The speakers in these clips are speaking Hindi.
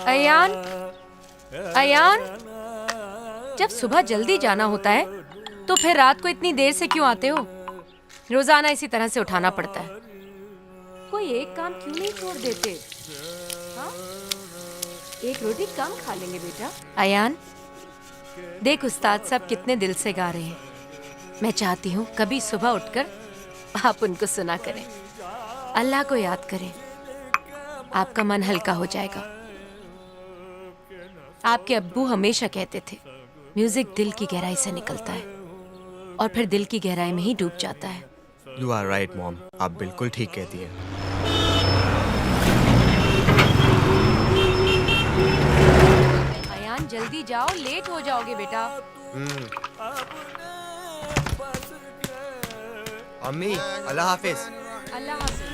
अयान, अयान, जब सुबह जल्दी जाना होता है तो फिर रात को इतनी देर से क्यों आते हो? रोजाना इसी तरह से उठाना पड़ता है। कोई एक काम क्यों नहीं छोड़ देते? हाँ? एक रोटी कम खा लेंगे बेटा। अयान, देख उस्ताद साहब कितने दिल से गा रहे हैं। मैं चाहती हूँ कभी सुबह उठकर आप उनको सुना करें, अल्लाह को याद करें, आपका मन हल्का हो जाएगा। आपके अब्बू हमेशा कहते थे, म्यूजिक दिल की गहराई से निकलता है और फिर दिल की गहराई में ही डूब जाता है। You are right, मॉम, आप बिल्कुल ठीक कहती हैं। अयान जल्दी जाओ, लेट हो जाओगे बेटा। अम्मी, अल्लाह हाफिज। अल्लाह हाफिज।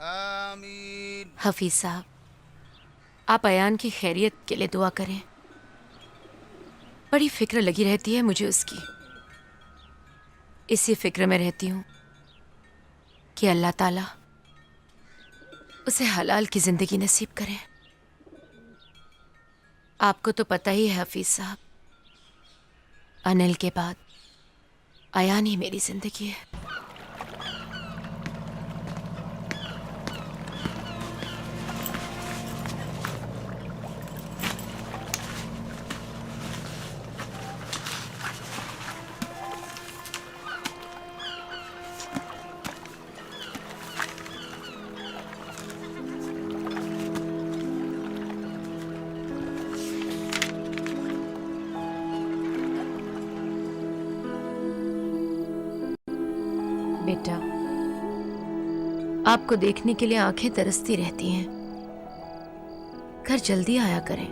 आमीन। हफीज साहब, आप अयान की खैरियत के लिए दुआ करें। बड़ी फिक्र लगी रहती है मुझे उसकी। इसी फिक्र में रहती हूँ कि अल्लाह ताला उसे हलाल की जिंदगी नसीब करें। आपको तो पता ही है हफीज साहब, अनिल के बाद अयान ही मेरी जिंदगी है। बेटा, आपको देखने के लिए आंखें तरसती रहती हैं। घर जल्दी आया करें।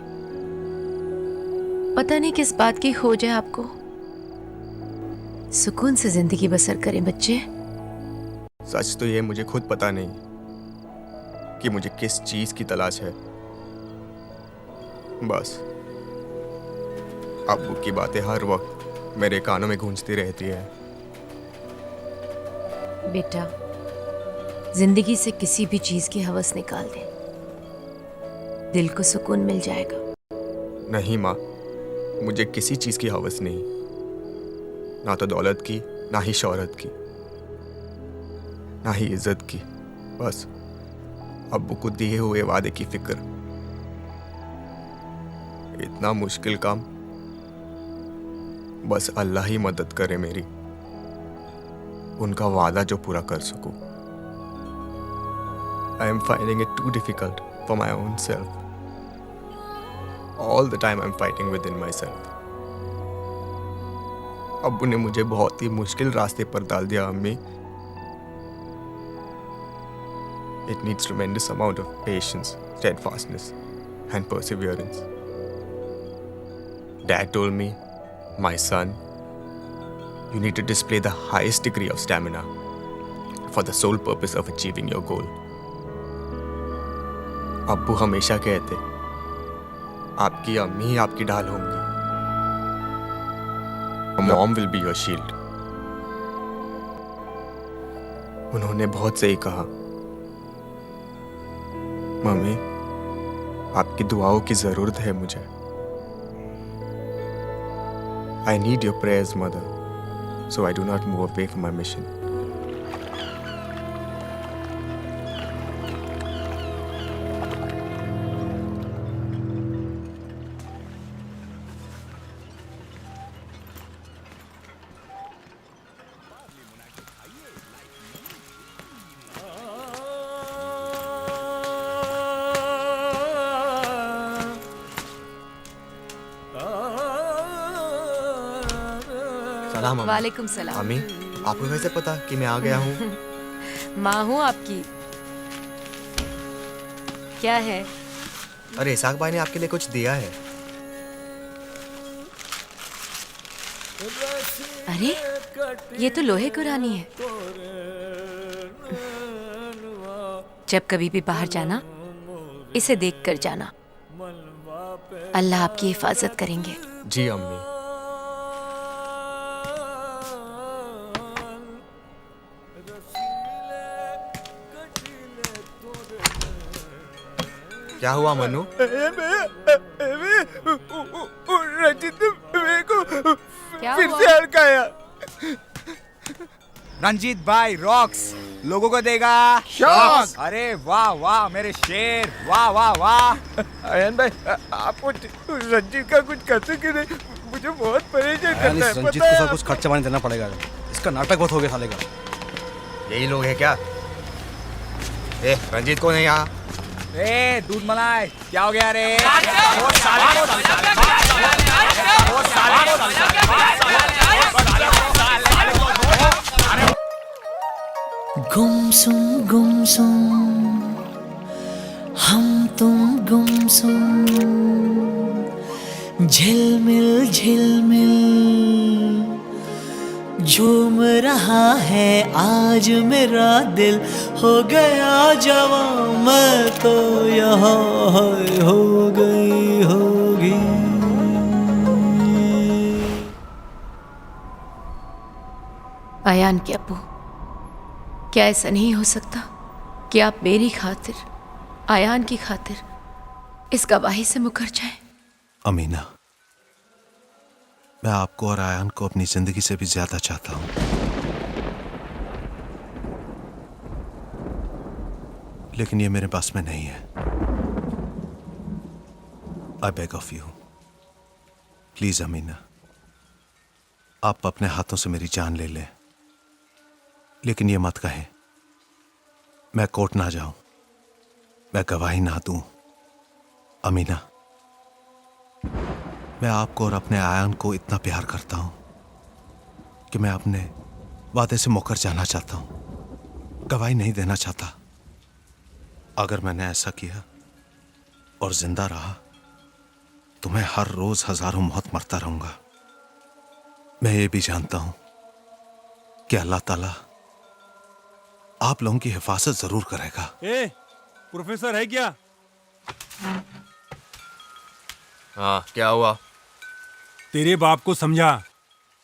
पता नहीं किस बात की खोज है आपको। सुकून से जिंदगी बसर करें बच्चे। सच तो ये मुझे खुद पता नहीं कि मुझे किस चीज की तलाश है। बस अब्बू की बातें हर वक्त मेरे कानों में गूंजती रहती है। बेटा, जिंदगी से किसी भी चीज की हवस निकाल दे, दिल को सुकून मिल जाएगा। नहीं माँ, मुझे किसी चीज की हवस नहीं, ना तो दौलत की, ना ही शोहरत की, ना ही इज्जत की। बस अब्बू को दिए हुए वादे की फिक्र। इतना मुश्किल काम, बस अल्लाह ही मदद करे मेरी, उनका वादा जो पूरा कर सकूं। I am finding it too difficult for my own self. All the time I'm fighting within myself. अब्बू ने मुझे बहुत ही मुश्किल रास्ते पर डाल दिया अम्मी। It needs tremendous amount of patience, steadfastness and perseverance. Dad told me, my son, you need to display the highest degree of stamina for the sole purpose of achieving your goal. अब्बू हमेशा कहते, आपकी अम्मी ही आपकी ढाल होंगी। Mom will be your shield. उन्होंने बहुत सही कहा। मम्मी, आपकी दुआओं की जरूरत है मुझे। I need your prayers, mother, so I do not move away from my mission. सलाम अम्मी। वालेकुम सलाम। अम्मी, आपको कैसे पता कि मैं आ गया हूँ? माँ हूँ आपकी। क्या है? अरे इसाक भाई ने आपके लिए कुछ दिया है। अरे ये तो लोहे कुरानी है। जब कभी भी बाहर जाना इसे देख कर जाना। अल्लाह आपकी हिफाजत करेंगे। जी अम्मी। क्या हुआ मनु? रंजीत ने मेरे को क्या फिर हुआ? से हड़काया। रंजीत भाई रॉक्स लोगों को देगा शॉक्स। अरे वाह वाह मेरे शेर, वाह वाह वाह। अयन भाई आपको रंजीत का कुछ करते कि नहीं? मुझे बहुत परेशान करता है। रंजीत को सब कुछ खर्चा पानी देना पड़ेगा। इसका नाटक बहुत हो गया साले का। यही लोग हैं क्या? ए रंजीत को नहीं यहाँ। ए दूध मलाई क्या हो गया रे? गुमसुम हम तुम गुमसुम झिलमिल झिलमिल झूम रहा है आज मेरा दिल, हो गया जवां मैं तो यहाँ हो गई होगी। अयान के अब्बू, क्या ऐसा नहीं हो सकता कि आप मेरी खातिर, अयान की खातिर इस गवाही से मुकर जाएं? अमीना, मैं आपको और आयान को अपनी जिंदगी से भी ज्यादा चाहता हूं, लेकिन ये मेरे पास में नहीं है। I beg of you, please Amina, आप अपने हाथों से मेरी जान ले लें, लेकिन ये मत कहें मैं कोर्ट ना जाऊं, मैं गवाही ना दूं। अमीना, मैं आपको और अपने आयान को इतना प्यार करता हूं कि मैं अपने वादे से मुकर जाना चाहता हूं, गवाही नहीं देना चाहता। अगर मैंने ऐसा किया और जिंदा रहा तो मैं हर रोज हजारों मौत मरता रहूंगा। मैं ये भी जानता हूं कि अल्लाह ताला आप लोगों की हिफाजत जरूर करेगा। ए, प्रोफेसर है क्या? हाँ क्या हुआ? तेरे बाप को समझा,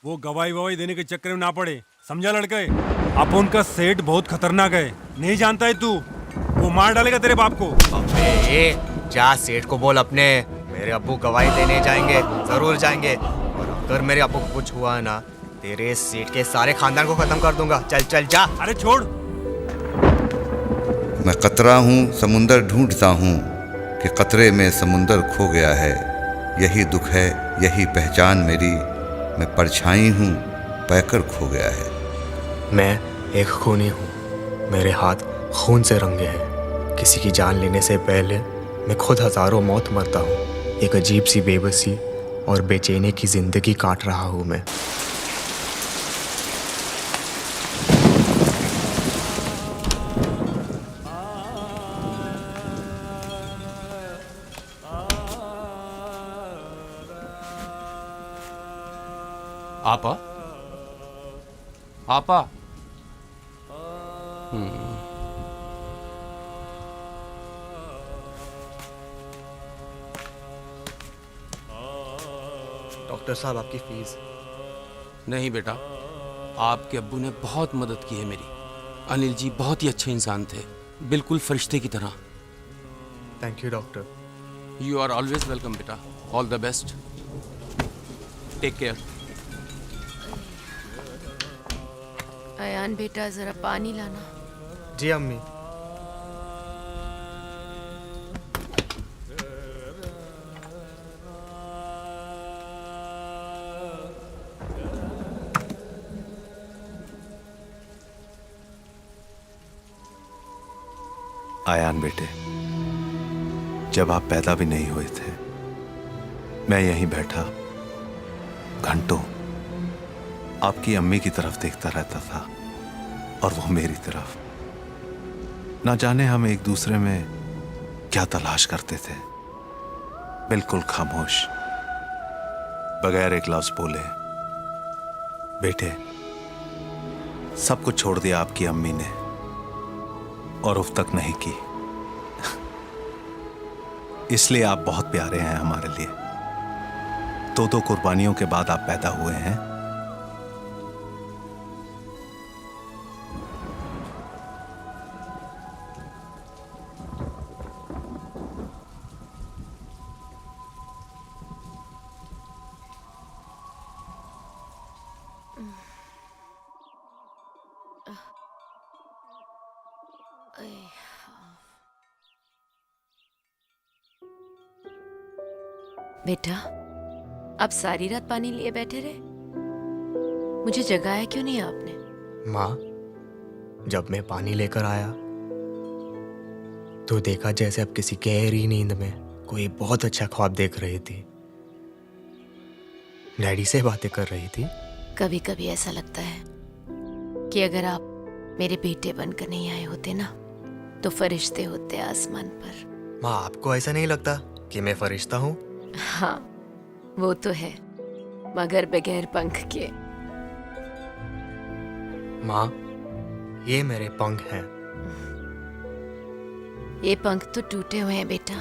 वो गवाही ववाही देने के चक्कर में ना पड़े, समझा लड़के? अपन का सेठ बहुत खतरनाक है, नहीं जानता है तू? वो मार डालेगा तेरे बाप को। अबे ये जा सेठ को बोल अपने, मेरे अब्बू गवाही देने जाएंगे, जरूर जाएंगे, और अगर मेरे अब्बू को कुछ हुआ ना, तेरे सेठ के सारे खानदान को खत्म कर दूंगा। चल चल जा। अरे छोड़। मैं कतरा हूँ समुंदर ढूंढता हूँ कि कतरे में समुंदर खो गया है। यही दुख है यही पहचान मेरी, मैं परछाई हूँ पैकर खो गया है। मैं एक खूनी हूँ, मेरे हाथ खून से रंगे हैं। किसी की जान लेने से पहले मैं खुद हजारों मौत मरता हूँ। एक अजीब सी बेबसी और बेचैनी की जिंदगी काट रहा हूँ मैं। आपा, आपा। डॉक्टर साहब आपकी फीस। नहीं बेटा, आपके अब्बू ने बहुत मदद की है मेरी। अनिल जी बहुत ही अच्छे इंसान थे, बिल्कुल फरिश्ते की तरह। Thank you doctor. You are always welcome बेटा, all the best, take care. Ayaan बेटा जरा पानी लाना। जी अम्मी। आयान बेटे, जब आप पैदा भी नहीं हुए थे, मैं यहीं बैठा घंटों आपकी अम्मी की तरफ देखता रहता था और वो मेरी तरफ। ना जाने हम एक दूसरे में क्या तलाश करते थे। बिल्कुल खामोश, बगैर एक लफ्ज बोले। बेटे, सब कुछ छोड़ दिया आपकी अम्मी ने, और उफ तक नहीं की। इसलिए आप बहुत प्यारे हैं हमारे लिए। दो कुर्बानियों के बाद आप पैदा हुए हैं। बेटा, आप सारी रात पानी लिए बैठे रहे? मुझे जगाया क्यों नहीं आपने? माँ, जब मैं पानी लेकर आया तो देखा जैसे अब किसी गहरी नींद में कोई बहुत अच्छा ख्वाब देख रही थी। डैडी से बातें कर रही थी। कभी कभी ऐसा लगता है कि अगर आप मेरे बेटे बनकर नहीं आए होते ना, तो फरिश्ते होते आसमान पर। माँ, आपको ऐसा नहीं लगता कि मैं फरिश्ता हूँ? हाँ, वो तो है, मगर बगैर पंख के। माँ, ये मेरे पंख हैं। ये पंख तो टूटे हुए हैं बेटा।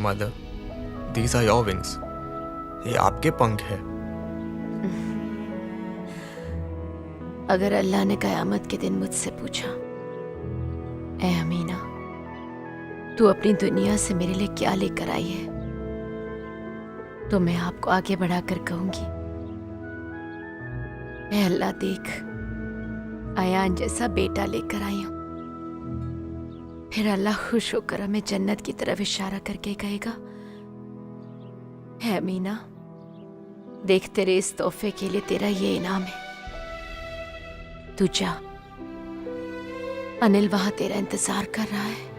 Mother, these are your wings. ये आपके पंख हैं। अगर अल्लाह ने कयामत के दिन मुझसे पूछा, ऐ अमीना, तू अपनी दुनिया से मेरे लिए क्या लेकर आई है, तो मैं आपको आगे बढ़ाकर कहूंगी, ऐ अल्लाह देख, अयान जैसा बेटा लेकर आई हूं। फिर अल्लाह खुश होकर हमें जन्नत की तरफ इशारा करके कहेगा, है अमीना, देख तेरे इस तोहफे के लिए तेरा ये इनाम है, तू जा, अनिल वहां तेरा इंतजार कर रहा है।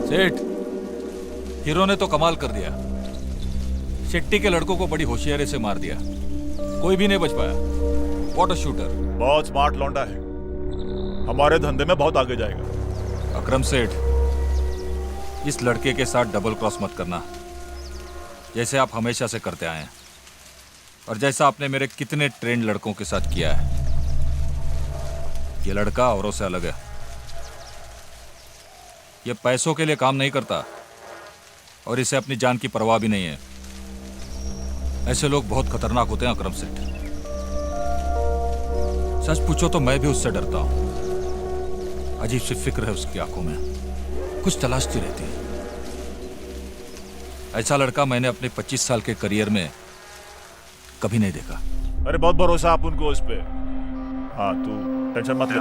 सेठ, हीरो ने तो कमाल कर दिया। शेट्टी के लड़कों को बड़ी होशियारी से मार दिया, कोई भी नहीं बच पाया। What a shooter. बहुत स्मार्ट लौंडा है, हमारे धंधे में बहुत आगे जाएगा। अकरम सेठ, इस लड़के के साथ डबल क्रॉस मत करना, जैसे आप हमेशा से करते आए हैं और जैसा आपने मेरे कितने ट्रेंड लड़कों के साथ किया है। ये लड़का औरों से अलग है, ये पैसों के लिए काम नहीं करता और इसे अपनी जान की परवाह भी नहीं है। ऐसे लोग बहुत खतरनाक होते हैं अकरम सेठ। सच पूछो तो मैं भी उससे डरता हूं। अजीब सी फिक्र है उसकी आंखों में, कुछ तलाशती रहती है। ऐसा लड़का मैंने अपने 25 साल के करियर में कभी नहीं देखा। अरे बहुत भरोसा आप उनको उस पे। हाँ, तू टेंशन मत ले।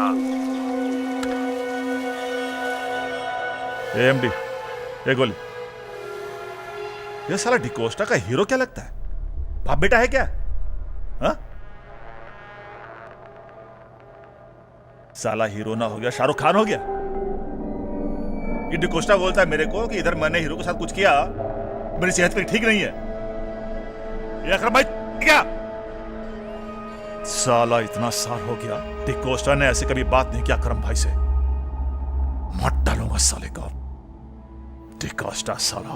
एमडी, ये गोली। ये साला डिकोस्टा का हीरो क्या लगता है? बाप बेटा है क्या? हाँ? साला हीरो ना हो गया, शाहरुख खान हो गया। ये डिकोस्टा बोलता है मेरे को कि इधर मैंने हीरो के साथ कुछ किया, मेरी सेहत पे ठीक नहीं है। ये अकरम भाई क्या? साला इतना साल हो गया, डिकोस्टा ने ऐसे कभी बात नहीं किया अकरम भाई से। मत डालूंगा साले का। डिकोस्टा साला।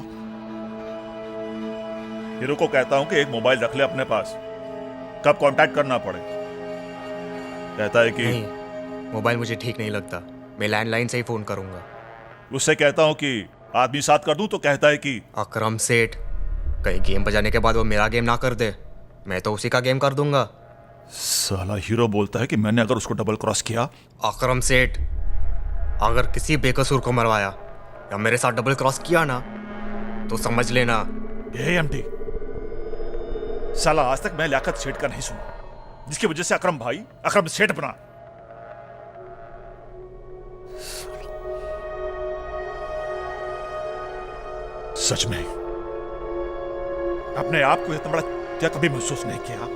हीरो को कहता हूं कि एक मोबाइल रख ले अपने पास, कब कांटेक्ट करना पड़े। कहता है कि नहीं, मोबाइल मुझे ठीक नहीं लगता, मैं लैंडलाइन से ही फोन करूंगा। उससे कहता हूं कि आदमी साथ कर दूं तो कहता है कि अकरम सेठ, कहीं गेम बजाने के बाद वो मेरा गेम ना कर दे, मैं तो उसी का गेम कर दूंगा। साला हीरो बोलता है कि मैंने अगर उसको डबल क्रॉस किया। अकरम सेठ, अगर किसी बेकसूर को मरवाया या मेरे साथ डबल क्रॉस किया ना, तो समझ लेना। एमडी, साला आज तक मैं लियाकत सेठ का नहीं सुना, जिसकी वजह से अकरम भाई अकरम सेठ बना। सच में अपने आप को इतना बड़ा क्या कभी महसूस नहीं किया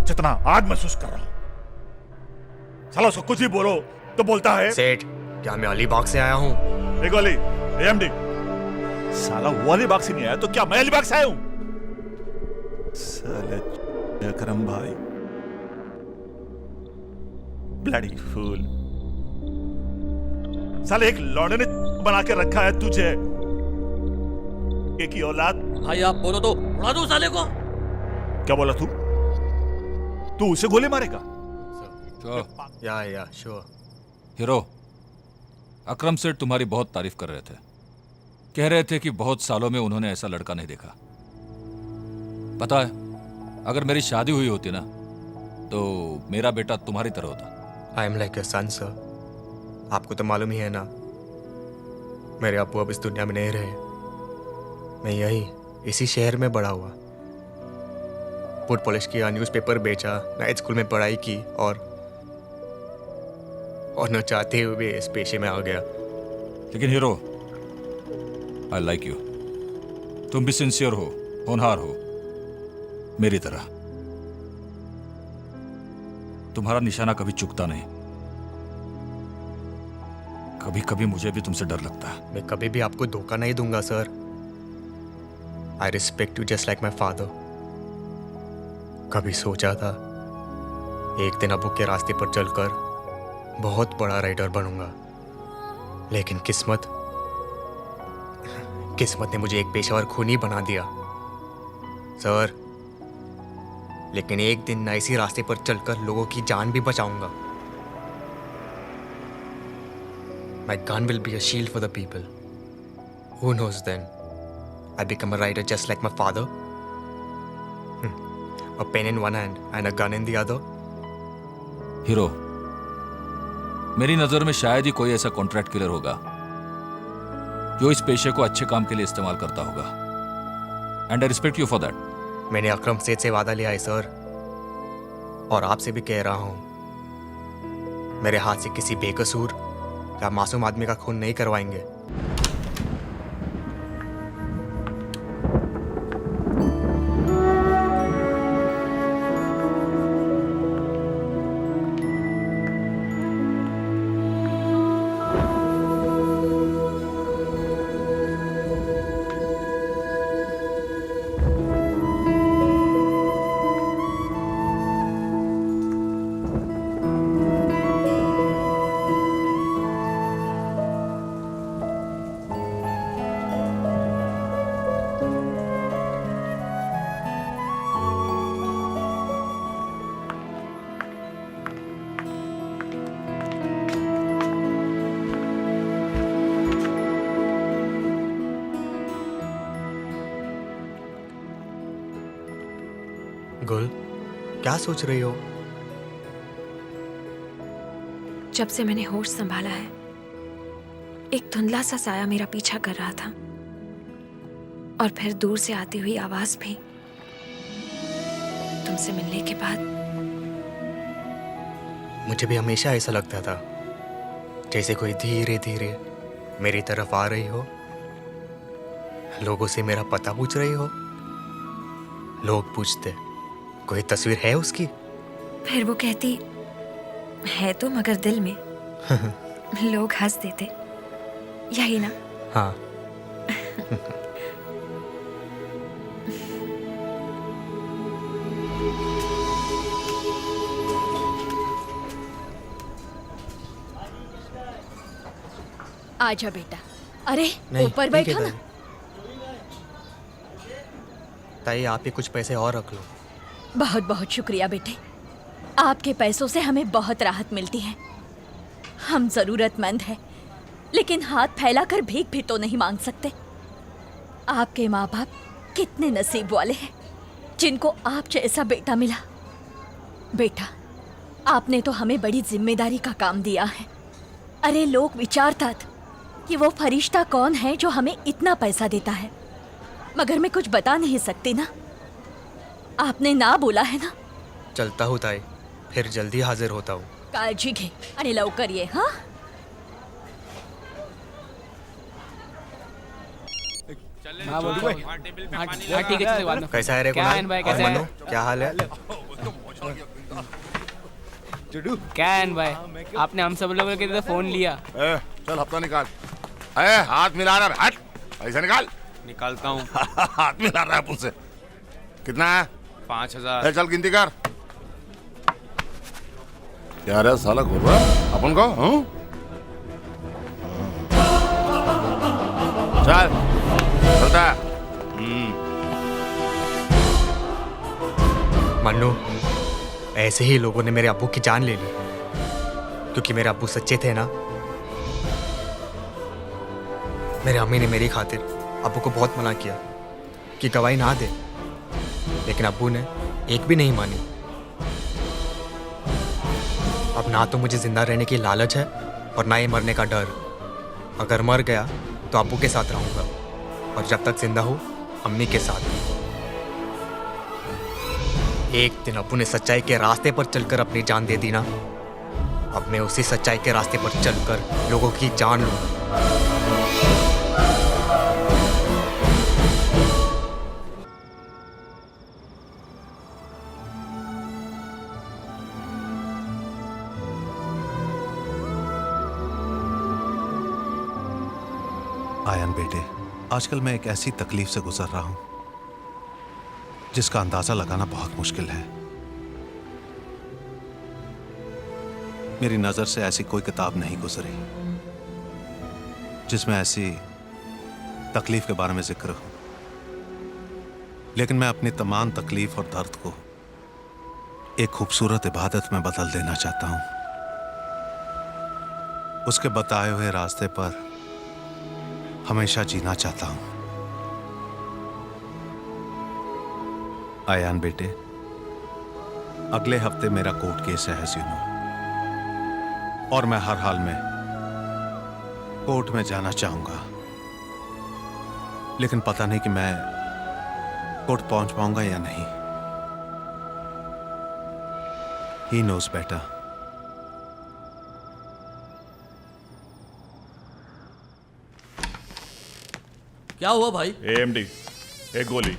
जितना आज महसूस कर रहा हूं। साला उसको कुछ भी बोलो तो बोलता है सेठ, क्या मैं अलीबाग से आया हूं? एक वाली एमडी, साला वो अलीबाग से नहीं आया तो क्या मैं अलीबाग से आया हूं? साले अकरम भाई, ब्लडी फूल। साले एक लौंडे ने बना के रखा है तुझे, एक ही औलाद। भाई आप बोलो तो उड़ा दो साले को। क्या बोला तू? तू उसे गोली मारेगा? या श्योर। हीरो, अकरम सेठ तुम्हारी बहुत तारीफ कर रहे थे। कह रहे थे कि बहुत सालों में उन्होंने ऐसा लड़का नहीं देखा। पता है, अगर मेरी शादी हुई होती ना तो मेरा बेटा तुम्हारी तरह होता। I am like your son sir. आपको तो मालूम ही है ना, मेरे अब्बू अब इस दुनिया में नहीं रहे। मैं यही इसी शहर में बड़ा हुआ। फुट पॉलिश किया, न्यूज़पेपर बेचा, नाइट स्कूल में पढ़ाई की और न चाहते हुए इस पेशे में आ गया। लेकिन हीरो, आई लाइक यू। तुम भी सिंसियर हो, होनहार हो, मेरी तरह। तुम्हारा निशाना कभी चुकता नहीं। कभी कभी मुझे भी तुमसे डर लगता है। मैं कभी भी आपको धोखा नहीं दूंगा sir. I respect you just like my father. कभी सोचा था एक दिन अब्बू के रास्ते पर चलकर बहुत बड़ा राइडर बनूंगा, लेकिन किस्मत ने मुझे एक पेशेवर खूनी बना दिया सर। लेकिन एक दिन मैं इसी रास्ते पर चलकर लोगों की जान भी बचाऊंगा। My gun will be a shield for the people. Who knows then? I become a rider just like my father. A pen in one hand and a gun in the other. Hero, मेरी नजर में शायद ही कोई ऐसा कॉन्ट्रैक्ट किलर होगा जो इस पेशे को अच्छे काम के लिए इस्तेमाल करता होगा। And I respect you for that. मैंने अकरम सेठ से वादा लिया है सर, और आपसे भी कह रहा हूं, मेरे हाथ से किसी बेकसूर या मासूम आदमी का खून नहीं करवाएंगे। गुल, क्या सोच रही हो? जब से मैंने होश संभाला है, एक धुंधला सा साया मेरा पीछा कर रहा था, और फिर दूर से आती हुई आवाज भी। तुमसे मिलने के बाद मुझे भी हमेशा ऐसा लगता था जैसे कोई धीरे धीरे मेरी तरफ आ रही हो। लोगों से मेरा पता पूछ रही हो। लोग पूछते, कोई तस्वीर है उसकी? फिर वो कहती, है तो मगर दिल में। लोग हंस देते, यही ना? हाँ। आजा बेटा। अरे नहीं, ऊपर ठीक है बैठो ना। ताई, आप ही कुछ पैसे और रख लो। बहुत बहुत शुक्रिया बेटे, आपके पैसों से हमें बहुत राहत मिलती है। हम जरूरतमंद हैं, लेकिन हाथ फैलाकर भीख भी तो नहीं मांग सकते। आपके माँ बाप कितने नसीब वाले हैं जिनको आप जैसा बेटा मिला। बेटा, आपने तो हमें बड़ी जिम्मेदारी का काम दिया है। अरे लोग विचारता कि वो फरिश्ता कौन है जो हमें इतना पैसा देता है, मगर मैं कुछ बता नहीं सकती ना। आपने ना बोला है ना। चलता हूँ ताई, फिर जल्दी हाजिर होता हूँ। काळजी घे आणि लवकर ये। हाँ, ठीक है। कैसा है रे कुणाल? और मनु, क्या हाल है? क्या है भाई, आपने हम सब लोगों के लिए फोन लिया। चल हफ्ता निकाल। हाथ मिला रहा, हट पैसा निकाल। निकालता हूँ। हाथ मिला रहा है मुझसे। कितना है? 5000। चल गिनती कर। क्या रे साला घूर रहा अपन को? चल चलता। मन्नू, ऐसे ही लोगों ने मेरे अब्बू की जान ले ली क्योंकि मेरे अब्बू सच्चे थे ना। मेरे अम्मी ने मेरी खातिर अब्बू को बहुत मना किया कि गवाही ना दे, लेकिन अब्बू ने एक भी नहीं मानी। अब ना तो मुझे जिंदा रहने की लालच है और ना ही मरने का डर। अगर मर गया तो अब्बू के साथ रहूंगा और जब तक जिंदा हूं अम्मी के साथ। एक दिन अब्बू ने सच्चाई के रास्ते पर चलकर अपनी जान दे दी ना, अब मैं उसी सच्चाई के रास्ते पर चलकर लोगों की जान लूंगा। आयन बेटे, आजकल मैं एक ऐसी तकलीफ से गुजर रहा हूं जिसका अंदाजा लगाना बहुत मुश्किल है। मेरी नजर से ऐसी कोई किताब नहीं गुजरी जिसमें ऐसी तकलीफ के बारे में जिक्र हो, लेकिन मैं अपनी तमाम तकलीफ और दर्द को एक खूबसूरत इबादत में बदल देना चाहता हूं। उसके बताए हुए रास्ते पर हमेशा जीना चाहता हूं। आयान बेटे, अगले हफ्ते मेरा कोर्ट केस है हसीनो, और मैं हर हाल में कोर्ट में जाना चाहूंगा, लेकिन पता नहीं कि मैं कोर्ट पहुंच पाऊंगा या नहीं। ही नोज बेटा। क्या हुआ भाई? एएमडी, एक गोली।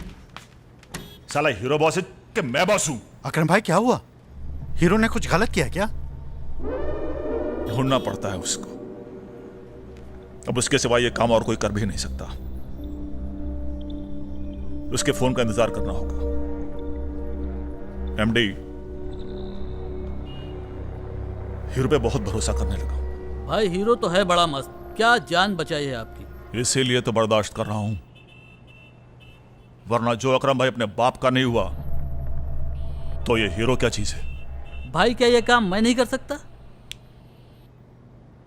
साला हीरो बॉस है कि मैं बॉस हूं? अकरम भाई क्या हुआ? हीरो ने कुछ गलत किया क्या? ढूंढना पड़ता है उसको, अब उसके सिवा ये काम और कोई कर भी नहीं सकता। उसके फोन का इंतजार करना होगा। एमडी, हीरो पे बहुत भरोसा करने लगा। भाई हीरो तो है बड़ा मस्त, क्या जान बचाई है आपकी। इसीलिए तो बर्दाश्त कर रहा हूं, वरना जो अकरम भाई अपने बाप का नहीं हुआ तो ये हीरो क्या चीज है? भाई क्या ये काम मैं नहीं कर सकता?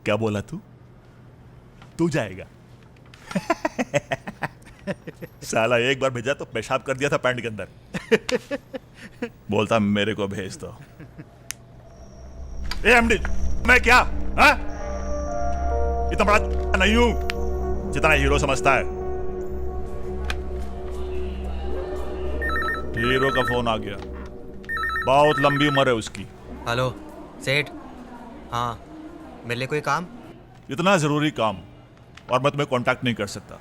क्या बोला तू? तू जाएगा? साला एक बार भेजा तो पेशाब कर दिया था पैंट के अंदर। बोलता मेरे को भेज दो। एमडी, मैं क्या इतना बड़ा नहीं हूं जितना हीरो समझता है। हीरो का फोन आ गया, बहुत लंबी उम्र है उसकी। हेलो सेठ, हाँ मेरे लिए कोई काम? इतना जरूरी काम और मैं तुम्हें कांटेक्ट नहीं कर सकता।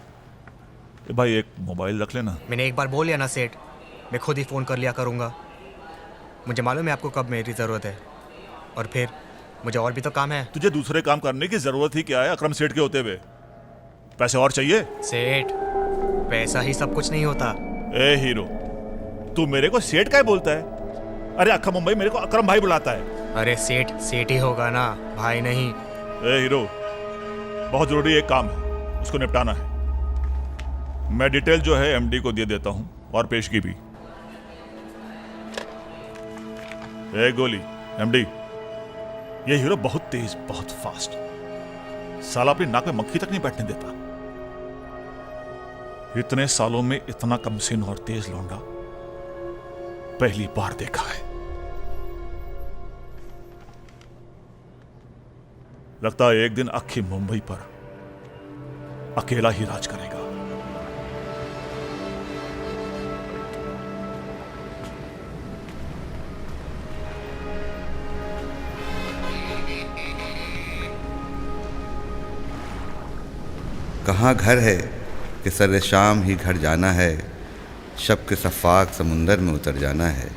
भाई एक मोबाइल रख लेना। मैंने एक बार बोल लिया ना सेठ, मैं खुद ही फ़ोन कर लिया करूँगा। मुझे मालूम है आपको कब मेरी ज़रूरत है, और फिर मुझे और भी तो काम है। तुझे दूसरे काम करने की ज़रूरत ही क्या है अकरम सेठ के होते हुए? पैसे और चाहिए? सेठ, पैसा ही सब कुछ नहीं होता। ए हीरो, तू मेरे को सेठ का ही बोलता है? अरे अक्खा मुंबई मेरे को अकरम भाई बुलाता है। अरे सेठ सेठ ही होगा ना, भाई नहीं। ए हीरो, बहुत ज़रूरी एक काम है, उसको निपटाना है। मैं डिटेल जो है एमडी को दे देता हूं और पेशगी भी। ए गोली, एमडी, ये हीरो बहुत तेज, बहुत फास्ट, साला अपनी नाक में मक्खी तक नहीं बैठने देता। इतने सालों में इतना कमसिन और तेज लौंडा पहली बार देखा है। लगता है एक दिन अक्खी मुंबई पर अकेला ही राज करेगा। कहाँ घर है कि सर शाम ही घर जाना है, शब के सफ़ाक समुंदर में उतर जाना है।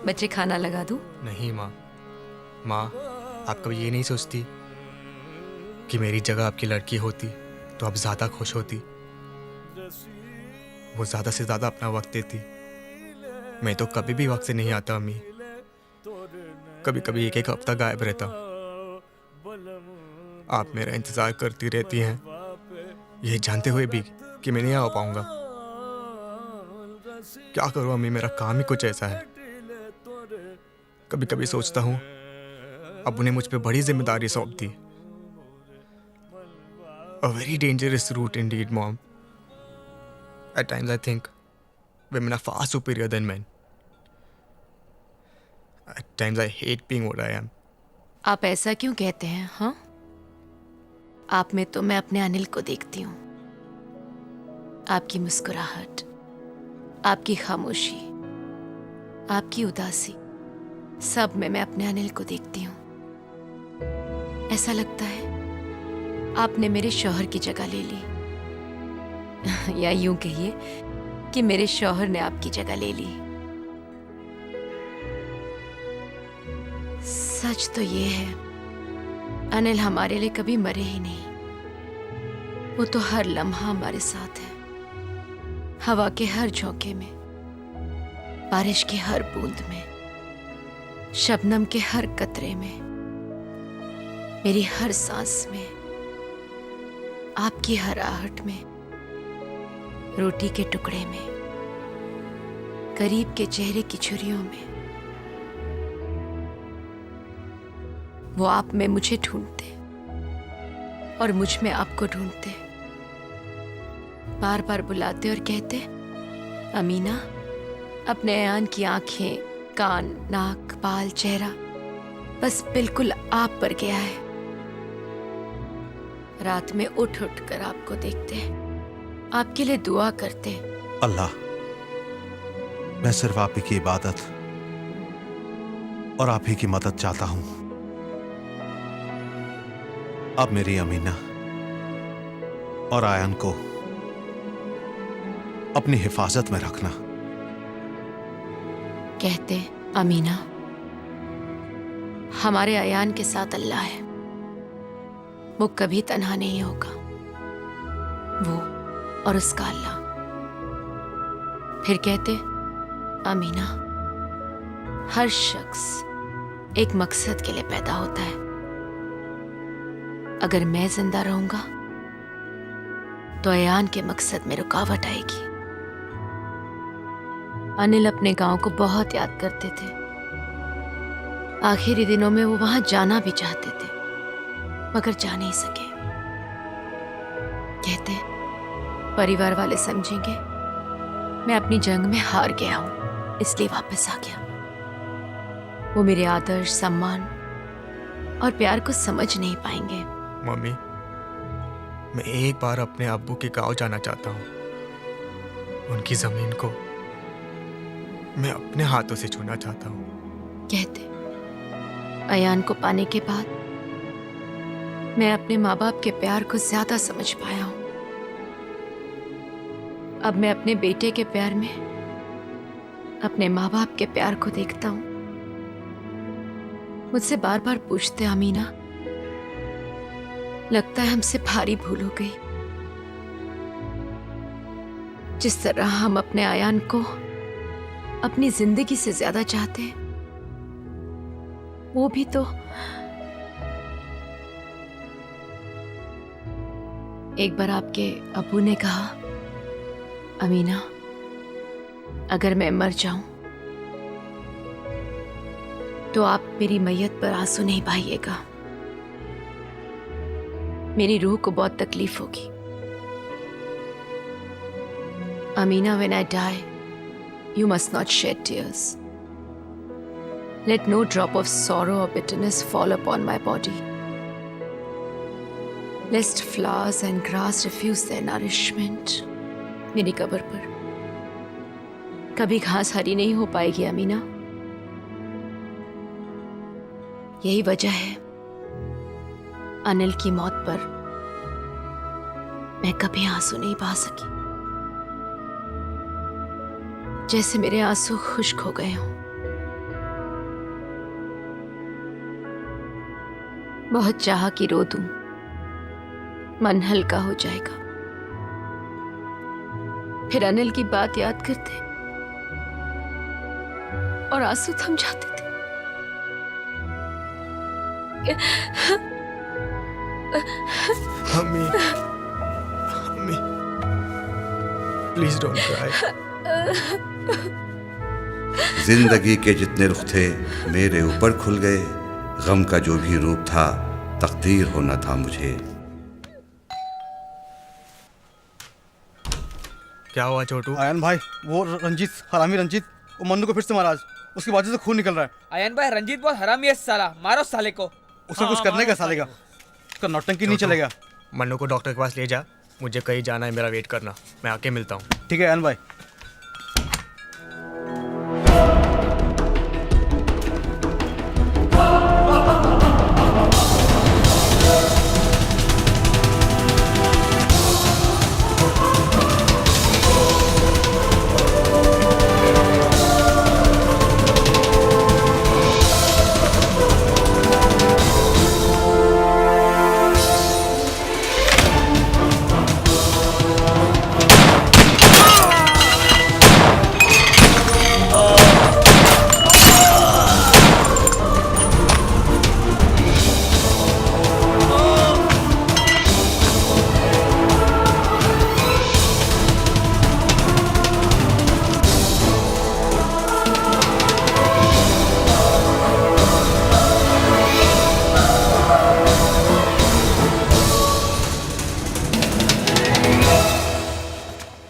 बच्चे खाना लगा दूं? नहीं माँ, माँ आप कभी ये नहीं सोचती कि मेरी जगह आपकी लड़की होती तो अब ज्यादा खुश होती। वो ज्यादा से ज्यादा अपना वक्त देती। मैं तो कभी भी वक्त से नहीं आता अम्मी। कभी कभी एक एक हफ्ता गायब रहता। आप मेरा इंतजार करती रहती हैं, ये जानते हुए भी कि मैं नहीं आ पाऊंगा। क्या करूं अम्मी, मेरा काम ही कुछ ऐसा है। कभी कभी सोचता हूं अब उन्हें मुझ पे बड़ी जिम्मेदारी सौंप दी। A very dangerous route indeed, Mom. At times I think women are far superior than men. At times I hate being what I am. आप ऐसा क्यों कहते हैं? हाँ, आप में तो मैं अपने अनिल को देखती हूँ। आपकी मुस्कुराहट, आपकी खामोशी, आपकी उदासी, सब में मैं अपने अनिल को देखती हूँ। ऐसा लगता है आपने मेरे शौहर की जगह ले ली, या यूं कहिए कि मेरे शौहर ने आपकी जगह ले ली। सच तो ये है, अनिल हमारे लिए कभी मरे ही नहीं। वो तो हर लम्हा हमारे साथ है, हवा के हर झोंके में, बारिश की हर बूंद में, शबनम के हर कतरे में, मेरी हर सांस में, आपकी हर आहट में, रोटी के टुकड़े में, करीब के चेहरे की छुरियों में। वो आप में मुझे ढूंढते और मुझ में आपको ढूंढते, बार बार बुलाते और कहते, अमीना, अपने अयान की आंखें, कान, नाक, बाल, चेहरा बस बिल्कुल आप पर गया है। रात में उठ उठ कर आपको देखते, आपके लिए दुआ करते। अल्लाह, मैं सिर्फ आप ही की इबादत और आप ही की मदद चाहता हूं। अब मेरी अमीना और आयन को अपनी हिफाजत में रखना। कहते, अमीना, हमारे अयान के साथ अल्लाह है, वो कभी तन्हा नहीं होगा। वो और उसका अल्लाह। फिर कहते, अमीना, हर शख्स एक मकसद के लिए पैदा होता है। अगर मैं जिंदा रहूंगा तो अयान के मकसद में रुकावट आएगी। अनिल अपने गांव को बहुत याद करते थे। आखिरी दिनों में वो वहां जाना भी चाहते थे, मगर जा नहीं सके। कहते, परिवार वाले समझेंगे मैं अपनी जंग में हार गया हूं, इसलिए वापस आ गया। वो मेरे आदर्श, सम्मान और प्यार को समझ नहीं पाएंगे। मम्मी, मैं एक बार अपने अब्बू के गांव जाना चाहता हूं। उनकी जमीन को मैं अपने हाथों से छूना चाहता हूं। कहते, अयान को पाने के बाद मैं अपने माँ बाप के प्यार को ज्यादा समझ पाया हूं। अब मैं अपने बेटे के प्यार में अपने माँ बाप के प्यार को देखता हूं। मुझसे बार बार पूछते, अमीना, लगता है हमसे भारी भूल हो गई। जिस तरह हम अपने अयान को अपनी जिंदगी से ज्यादा चाहते हैं, वो भी तो एक बार आपके अब्बू ने कहा, अमीना, अगर मैं मर जाऊं तो आप मेरी मैयत पर आंसू नहीं बहाइएगा। मेरी रूह को बहुत तकलीफ होगी। Amina, when I die, you must not shed tears. Let no drop of sorrow or bitterness fall upon my body, lest flowers and grass refuse their nourishment. मेरी कब्र पर कभी घास हरी नहीं हो पाएगी अमीना। यही वजह है अनिल की मौत पर मैं कभी आंसू नहीं बहा सकी। जैसे मेरे आंसू खुश्क हो गए हों। बहुत चाहा कि रो दूं, मन हल्का हो जाएगा। फिर अनिल की बात याद करते और आंसू थम जाते थे। Mummy, mummy, please don't cry. जिंदगी के जितने रुख थे मेरे ऊपर खुल गए, गम का जो भी रूप था तकदीर होना था मुझे। क्या हुआ छोटू? आयन भाई, वो रंजीत, हरामी रंजीत, वो मन्नू को फिर से मारा आज। उसकी बाजू से खून निकल रहा है। आयन भाई, रंजीत बहुत हरामी है साला, मारो साले को। उसे कुछ करने का साले का, उसका नौटंकी नहीं चलेगा। मन्नू को डॉक्टर के पास ले जा, मुझे कहीं जाना है, मेरा वेट करना, मैं आके मिलता हूँ। ठीक है आयन भाई।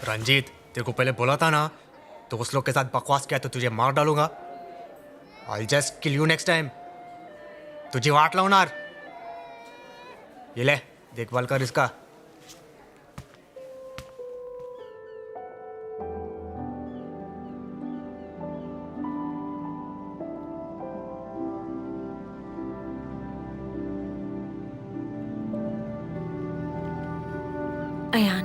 रंजीत, तेरे को पहले बोला था ना, तो उस लोग के साथ बकवास किया तो तुझे मार डालूंगा। I'll just kill you next time। तुझे वाट लाऊनार। ये ले, देखभाल कर इसका। अयान,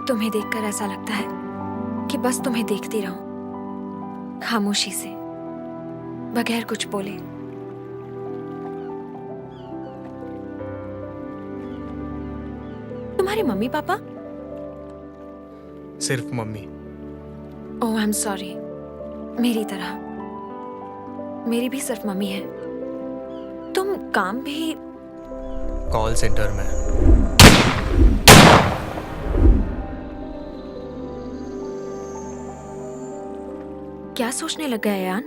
तुम्हें देखकर ऐसा लगता है कि बस तुम्हें देखती रहूं, खामोशी से, बगैर कुछ बोले। तुम्हारे मम्मी पापा? सिर्फ mummy. Oh I am sorry, मेरी तरह। मेरी भी सिर्फ मम्मी है। तुम काम भी कॉल सेंटर में। क्या सोचने लग गया यान?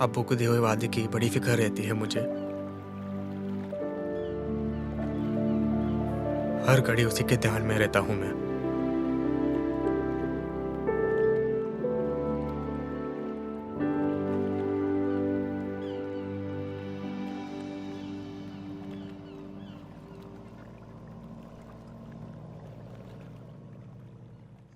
अब्बू को दिए हुए वादे की बड़ी फिक्र रहती है मुझे। हर घड़ी उसी के ध्यान में रहता हूं मैं।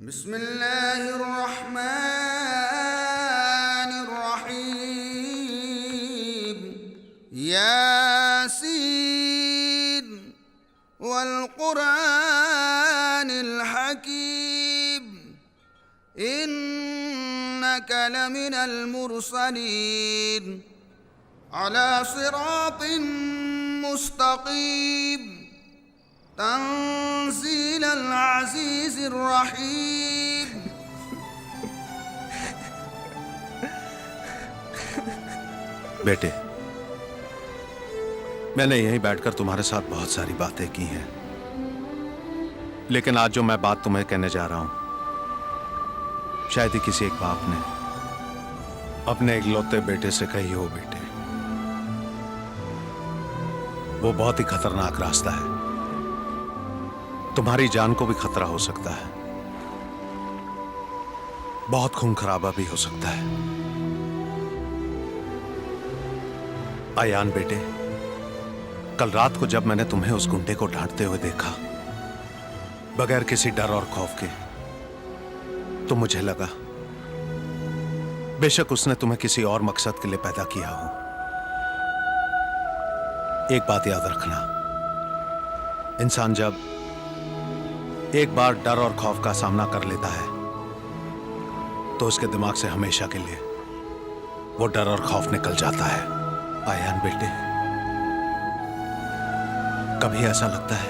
बिस्मिल्लाहिर्रहमानिर्रहीम। यासीन वल कुरानिल हकीम। इन्नका लमिनल मुरसलीन अला सिरातिन मुस्तकीम। तंज़ील अल-अज़ीज़िर रहीम। बेटे, मैंने यहीं बैठकर तुम्हारे साथ बहुत सारी बातें की हैं, लेकिन आज जो मैं बात तुम्हें कहने जा रहा हूं, शायद ही किसी एक बाप ने अपने इकलौते बेटे से कही हो। बेटे, वो बहुत ही खतरनाक रास्ता है, तुम्हारी जान को भी खतरा हो सकता है, बहुत खून खराबा भी हो सकता है। आयान बेटे, कल रात को जब मैंने तुम्हें उस गुंडे को डांटते हुए देखा, बगैर किसी डर और खौफ के, तो मुझे लगा बेशक उसने तुम्हें किसी और मकसद के लिए पैदा किया हो। एक बात याद रखना, इंसान जब एक बार डर और खौफ का सामना कर लेता है, तो उसके दिमाग से हमेशा के लिए वो डर और खौफ निकल जाता है। आयान बेटे, कभी ऐसा लगता है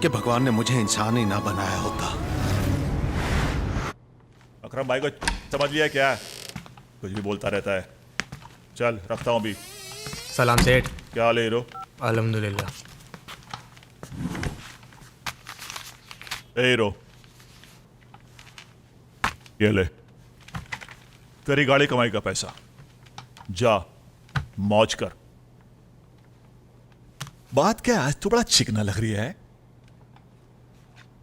कि भगवान ने मुझे इंसान ही ना बनाया होता। अकरम भाई को समझ लिया क्या? कुछ भी बोलता रहता है। चल रखता हूँ अभी। सलाम सेठ। क्या हाल है हीरो? अल्हम्दुलिल्लाह। ए हीरो, ये ले तेरी गाड़ी कमाई का पैसा, जा मौज कर। बात क्या आज तो बड़ा चिकना लग रही है।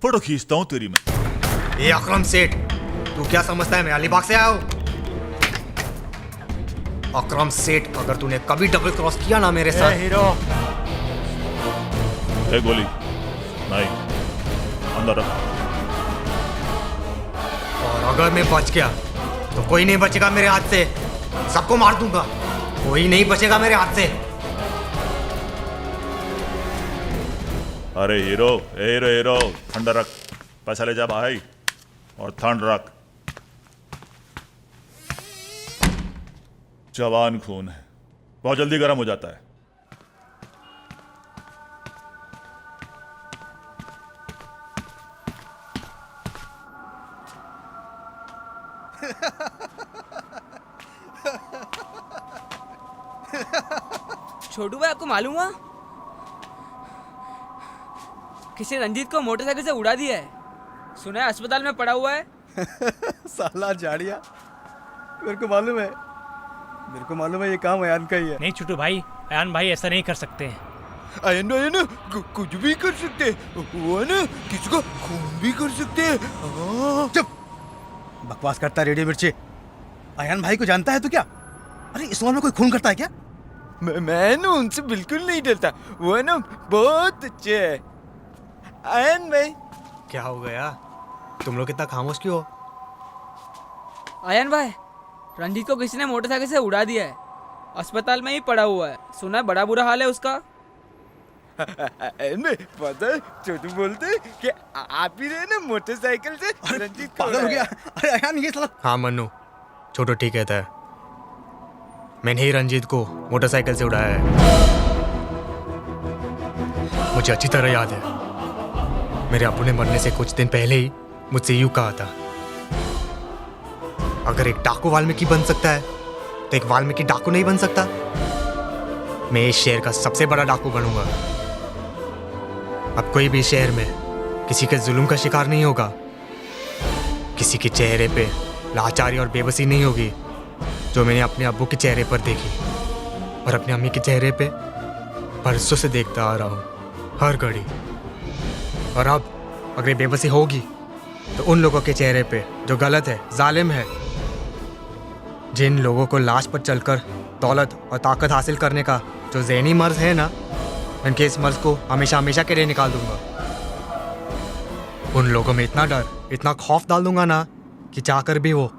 फोटो खींचता हूं तेरी मैं। ये अकरम सेठ, तू क्या समझता है मैं अलीबाग से आया हूं? अकरम सेठ, अगर तूने कभी डबल क्रॉस किया ना मेरे साथ। हीरो, ए गोली नहीं, अंदर रख। और अगर मैं बच गया तो कोई नहीं बचेगा मेरे हाथ से। सबको मार दूंगा, कोई नहीं बचेगा मेरे हाथ से। अरे हीरो, ए हीरो हीरो, ठंडा रख। पैसा ले जा भाई, और ठंड रख। जवान खून है, बहुत जल्दी गर्म हो जाता है। छोटू भाई, आपको मालूम हुआ किसी रंजीत को मोटरसाइकिल से उड़ा दिया है? सुना है अस्पताल में पड़ा हुआ है। साला झाड़िया, मेरे को मालूम है ये काम अयान का ही है। नहीं छोटू भाई, अयान भाई ऐसा नहीं कर सकते। अयान भाई ना कुछ भी कर सकते, वो ना किसी को खून भी कर सकते। चुप, बकवास करता है रेडियो मिर्ची। अयान भाई को जानता है तो क्या? अरे इस उम्र में कोई खून करता है क्या? मैं ना उनसे बिल्कुल नहीं डरता, वो ना बहुत अच्छे है। अयान भाई, क्या हो गया? तुम लोग इतना खामोश क्यों हो? अयान भाई, रंजीत को किसी ने मोटरसाइकिल से उड़ा दिया है, अस्पताल में ही पड़ा हुआ है। सुना है बड़ा बुरा हाल है उसका। अयान भाई, पता है छोटू बोलते कि आप ही रहे ना मोटरसाइकिल से रंजीत को पागल हो गया। अरे अयान, ये साला। हाँ मन्नू, छोटो ठीक कहता है। मैंने ही रंजीत को मोटरसाइकिल से उड़ाया है। मुझे अच्छी तरह याद है, मेरे अब्बू ने मरने से कुछ दिन पहले ही मुझसे यूं कहा था, अगर एक डाकू वाल्मीकि बन सकता है तो एक वाल्मीकि डाकू नहीं बन सकता। मैं इस शहर का सबसे बड़ा डाकू बनूंगा। अब कोई भी शहर में किसी के जुल्म का शिकार नहीं होगा, किसी के चेहरे पे लाचारी और बेबसी नहीं होगी जो मैंने अपने अब्बू के चेहरे पर देखी और अपनी अम्मी के चेहरे पे बरसों से देखता आ रहा हूँ, हर घड़ी। और अब अगर बेबसी होगी तो उन लोगों के चेहरे पे जो गलत है, जालिम है, जिन लोगों को लाश पर चलकर दौलत और ताकत हासिल करने का जो ज़हनी मर्ज है ना, उनके इस मर्ज को हमेशा हमेशा के लिए निकाल दूंगा। उन लोगों में इतना डर, इतना खौफ डाल दूंगा ना कि चाहकर भी वो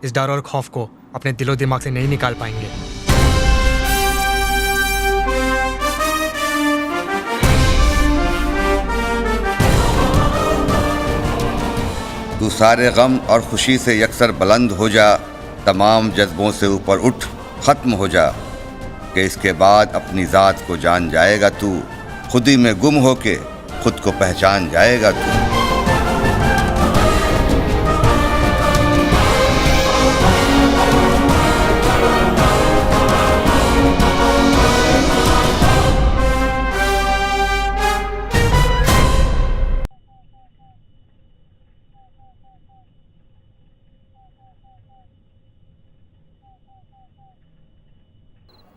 इस डर और खौफ को अपने दिलो दिमाग से नहीं निकाल पाएंगे। तू सारे गम और खुशी से यकसर बुलंद हो जा, तमाम जज्बों से ऊपर उठ ख़त्म हो जा, कि इसके बाद अपनी ज़ात को जान जाएगा तू, खुद ही में गुम होके खुद को पहचान जाएगा तू।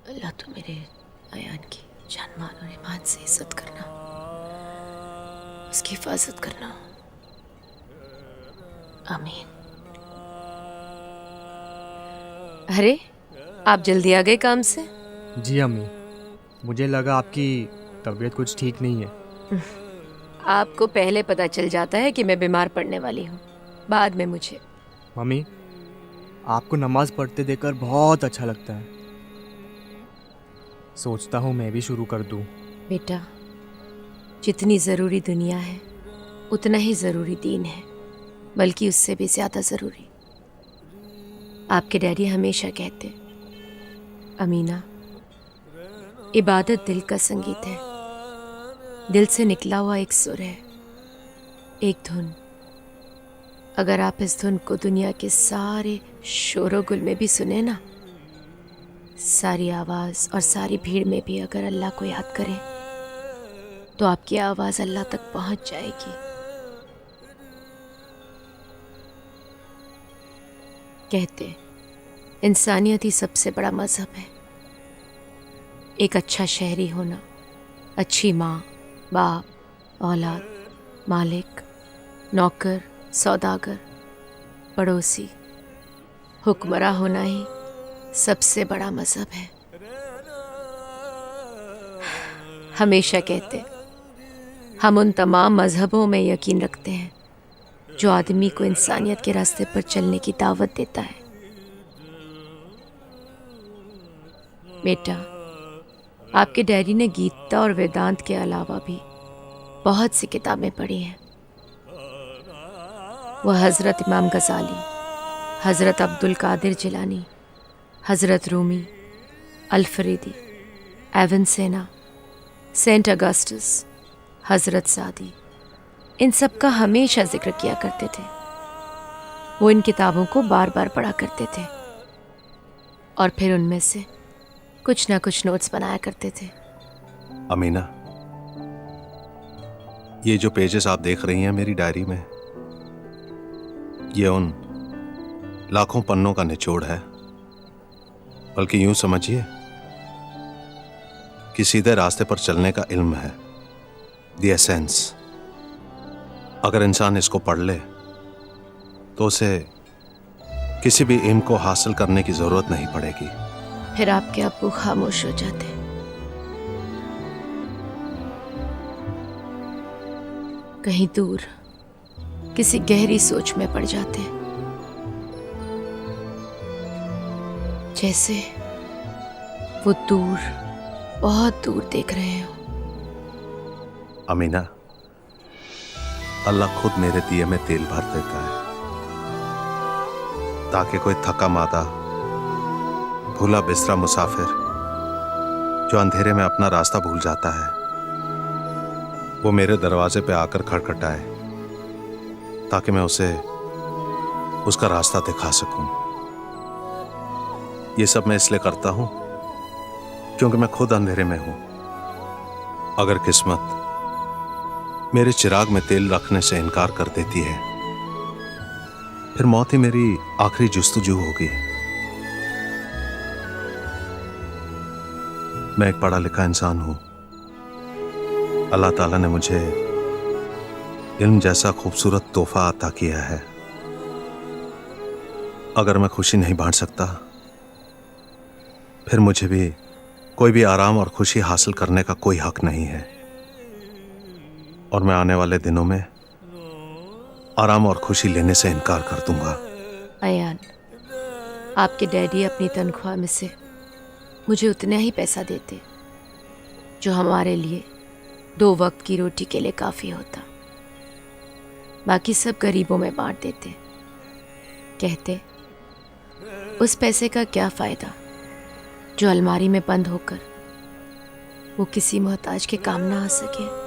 अल्लाह तो मेरे अयान की जान मान और ईमान से इज्जत करना, उसकी हिफाजत करना। आमीन। अरे, आप जल्दी आ गए काम से? जी अम्मी, मुझे लगा आपकी तबीयत कुछ ठीक नहीं है। आपको पहले पता चल जाता है कि मैं बीमार पड़ने वाली हूँ, बाद में मुझे। मम्मी, आपको नमाज पढ़ते देखकर बहुत अच्छा लगता है। सोचता हूँ मैं भी शुरू कर दूँ। बेटा, जितनी ज़रूरी दुनिया है उतना ही ज़रूरी दीन है, बल्कि उससे भी ज़्यादा ज़रूरी। आपके डैडी हमेशा कहते, अमीना इबादत दिल का संगीत है, दिल से निकला हुआ एक सुर है, एक धुन। अगर आप इस धुन को दुनिया के सारे शोरो गुल में भी सुने ना, सारी आवाज़ और सारी भीड़ में भी अगर अल्लाह को याद करें तो आपकी आवाज़ अल्लाह तक पहुंच जाएगी। कहते इंसानियत ही सबसे बड़ा मजहब है। एक अच्छा शहरी होना, अच्छी माँ, बाप, औलाद, मालिक, नौकर, सौदागर, पड़ोसी, हुक्मरां होना ही सबसे बड़ा मजहब है। हमेशा कहते हम उन तमाम मजहबों में यकीन रखते हैं जो आदमी को इंसानियत के रास्ते पर चलने की दावत देता है। बेटा, आपके डैडी ने गीता और वेदांत के अलावा भी बहुत सी किताबें पढ़ी हैं। वह हज़रत इमाम गज़ाली, हज़रत अब्दुल कादिर जिलानी, हज़रत रूमी, अल-फरीदी, एवन सेना, सेंट अगस्टस, हज़रत सादी, इन सब का हमेशा जिक्र किया करते थे। वो इन किताबों को बार बार पढ़ा करते थे और फिर उनमें से कुछ ना कुछ नोट्स बनाया करते थे। अमीना, ये जो पेजेस आप देख रही हैं मेरी डायरी में, ये उन लाखों पन्नों का निचोड़ है। बल्कि यूं समझिए कि सीधे रास्ते पर चलने का इल्म है, द एसेंस। अगर इंसान इसको पढ़ ले तो उसे किसी भी इल्म को हासिल करने की जरूरत नहीं पड़ेगी। फिर आपके अब्बू खामोश हो जाते। कहीं दूर किसी गहरी सोच में पड़ जाते, जैसे वो दूर, बहुत दूर देख रहे हो। अमीना, अल्लाह खुद मेरे दिए में तेल भर देता है ताकि कोई थका मादा, भूला बिस्तरा मुसाफिर जो अंधेरे में अपना रास्ता भूल जाता है, वो मेरे दरवाजे पे आकर खटखटाए ताकि मैं उसे उसका रास्ता दिखा सकूं। ये सब मैं इसलिए करता हूं क्योंकि मैं खुद अंधेरे में हूं। अगर किस्मत मेरे चिराग में तेल रखने से इनकार कर देती है, फिर मौत ही मेरी आखिरी जुस्तजू होगी। मैं एक पढ़ा लिखा इंसान हूं। अल्लाह ताला ने मुझे इल्म जैसा खूबसूरत तोहफा अता किया है। अगर मैं खुशी नहीं बांट सकता, फिर मुझे भी कोई भी आराम और खुशी हासिल करने का कोई हक नहीं है। और मैं आने वाले दिनों में आराम और खुशी लेने से इनकार कर दूंगा। अयान, आपके डैडी अपनी तनख्वाह में से मुझे उतना ही पैसा देते जो हमारे लिए 2 वक्त की रोटी के लिए काफ़ी होता। बाकी सब गरीबों में बांट देते। कहते उस पैसे का क्या फ़ायदा जो अलमारी में बंद होकर वो किसी मोहताज के काम ना आ सके।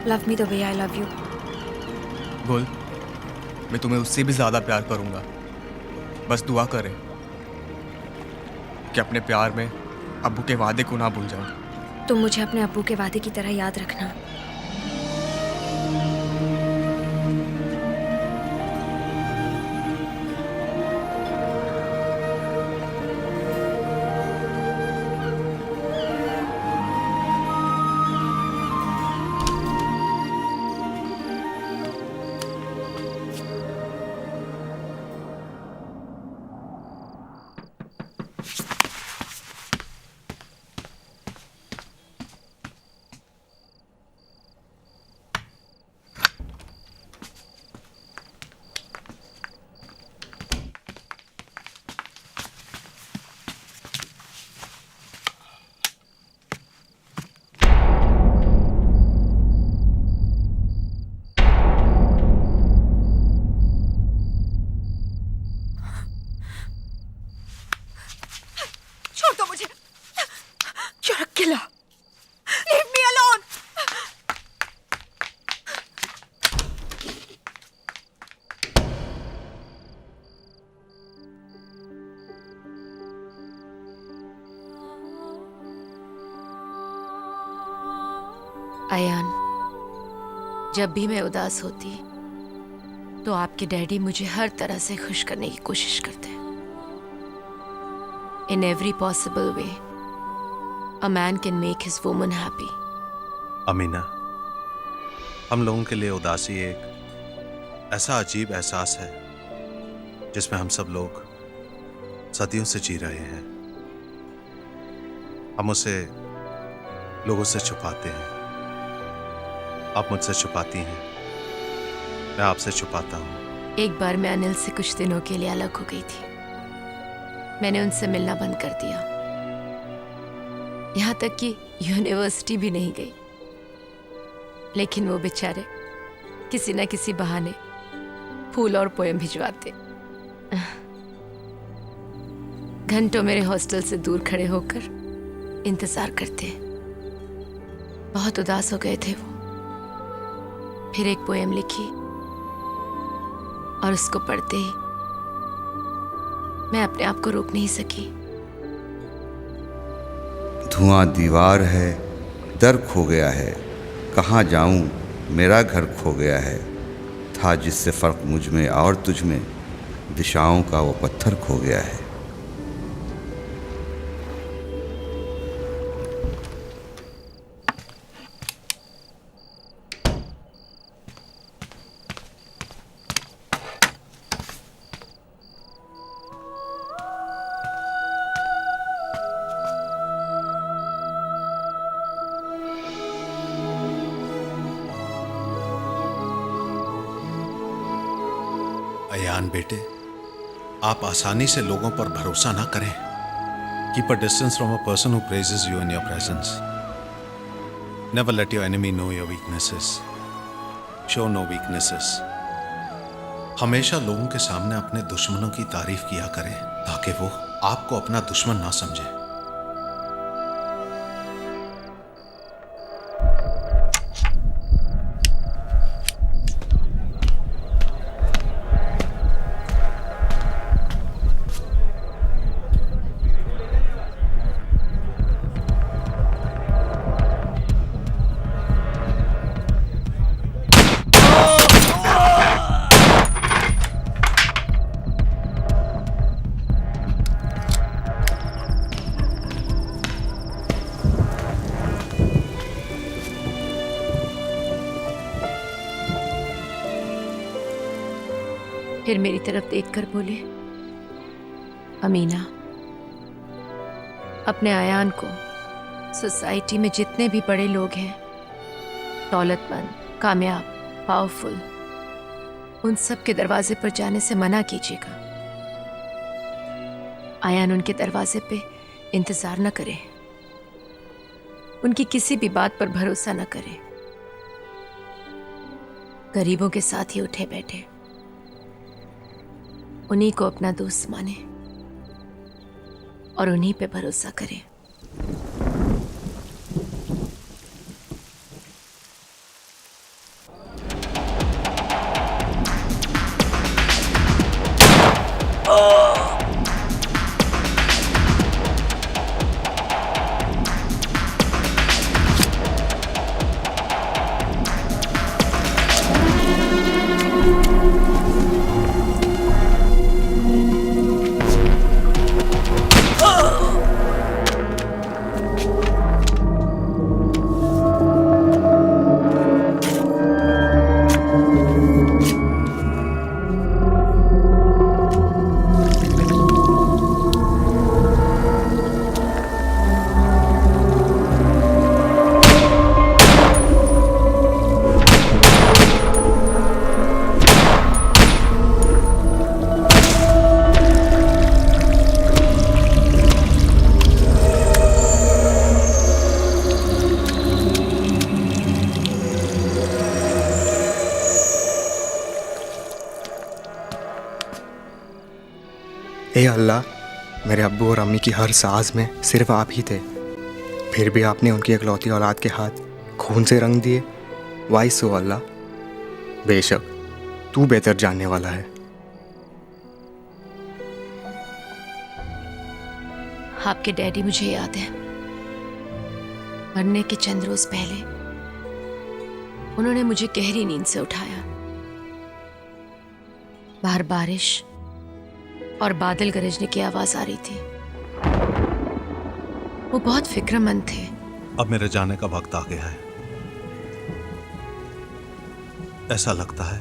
Love me the way I love you. गुल, मैं तुम्हें उससे भी ज्यादा प्यार करूंगा। बस दुआ करें कि अपने प्यार में अब्बू के वादे को ना भूल जाओ। तुम मुझे अपने अब्बू के वादे की तरह याद रखना। अयान, जब भी मैं उदास होती तो आपके डैडी मुझे हर तरह से खुश करने की कोशिश करते हैं। In every possible way a man can make his woman happy. Amina, हम लोगों के लिए उदासी एक ऐसा अजीब एहसास है जिसमें हम सब लोग सदियों से जी रहे हैं। हम उसे लोगों से छुपाते हैं। आप मुझसे छुपाती हैं, मैं आपसे छुपाता हूँ। एक बार मैं अनिल से कुछ दिनों के लिए अलग हो गई थी। मैंने उनसे मिलना बंद कर दिया, यहाँ तक कि यूनिवर्सिटी भी नहीं गई। लेकिन वो बेचारे किसी न किसी बहाने फूल और पोएम भिजवाते। घंटों मेरे हॉस्टल से दूर खड़े होकर इंतजार करते। बहुत उदास हो गए थे वो। फिर एक पोएम लिखी और उसको पढ़ते ही मैं अपने आप को रोक नहीं सकी। धुआं दीवार है, दर खो गया है, कहाँ जाऊं मेरा घर खो गया है। था जिससे फर्क मुझ में और तुझ में, दिशाओं का वो पत्थर खो गया है। अयान बेटे, आप आसानी से लोगों पर भरोसा ना करें। Keep a distance from a person who praises you in your presence. Never let your enemy know your weaknesses. Show no weaknesses. हमेशा लोगों के सामने अपने दुश्मनों की तारीफ किया करें ताकि वो आपको अपना दुश्मन ना समझे। फिर मेरी तरफ देखकर बोले, अमीना, अपने अयान को सोसाइटी में जितने भी बड़े लोग हैं, दौलतमंद, कामयाब, पावरफुल, उन सब के दरवाजे पर जाने से मना कीजिएगा। अयान उनके दरवाजे पे इंतजार न करे, उनकी किसी भी बात पर भरोसा न करे। गरीबों के साथ ही उठे बैठे, उन्हीं को अपना दोस्त माने और उन्हीं पे भरोसा करें। ए अल्लाह, मेरे अब्बू और अम्मी की हर सांस में सिर्फ आप ही थे, फिर भी आपने उनकी इकलौती औलाद के हाथ खून से रंग दिए। वाई सो अल्लाह, बेशक तू बेहतर जानने वाला है। आपके डैडी मुझे याद है, मरने के चंद रोज पहले उन्होंने मुझे गहरी नींद से उठाया। बाहर बारिश और बादल गरजने की आवाज आ रही थी। वो बहुत फिक्रमंद थे। अब मेरे जाने का वक्त आ गया है। ऐसा लगता है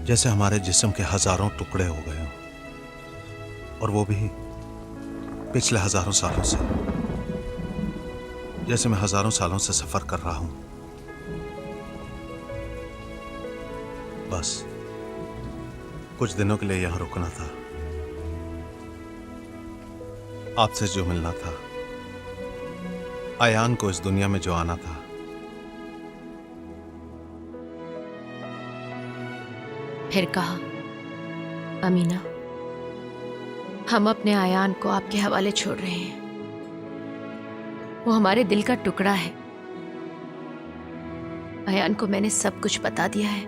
जैसे हमारे जिस्म के हजारों टुकड़े हो गए हों, और वो भी पिछले हजारों सालों से। जैसे मैं हजारों सालों से सफर कर रहा हूं। बस कुछ दिनों के लिए यहां रुकना था, आपसे जो मिलना था, आयान को इस दुनिया में जो आना था। फिर कहा, अमीना, हम अपने आयान को आपके हवाले छोड़ रहे हैं। वो हमारे दिल का टुकड़ा है। आयान को मैंने सब कुछ बता दिया है।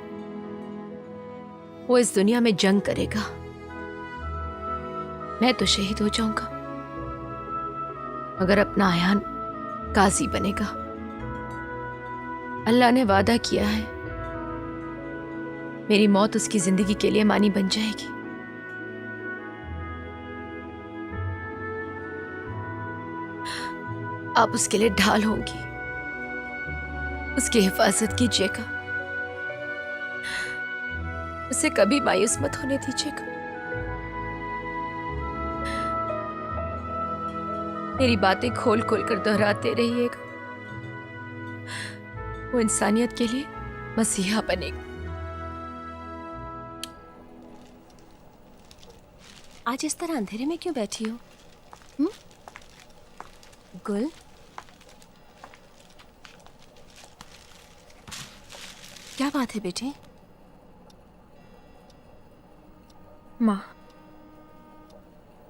वो इस दुनिया में जंग करेगा। मैं तो शहीद हो जाऊंगा, मगर अपना आयान गाजी बनेगा। अल्लाह ने वादा किया है, मेरी मौत उसकी जिंदगी के लिए मानी बन जाएगी। आप उसके लिए ढाल होंगी। उसकी हिफाजत कीजिएगा। उसे कभी मायूस मत होने दीजिएगा। मेरी बातें खोल खोल कर दोहराते रहिएगा। वो इंसानियत के लिए मसीहा बनेगा। आज इस तरह अंधेरे में क्यों बैठी हो? गुल, क्या बात है बेटे? माँ,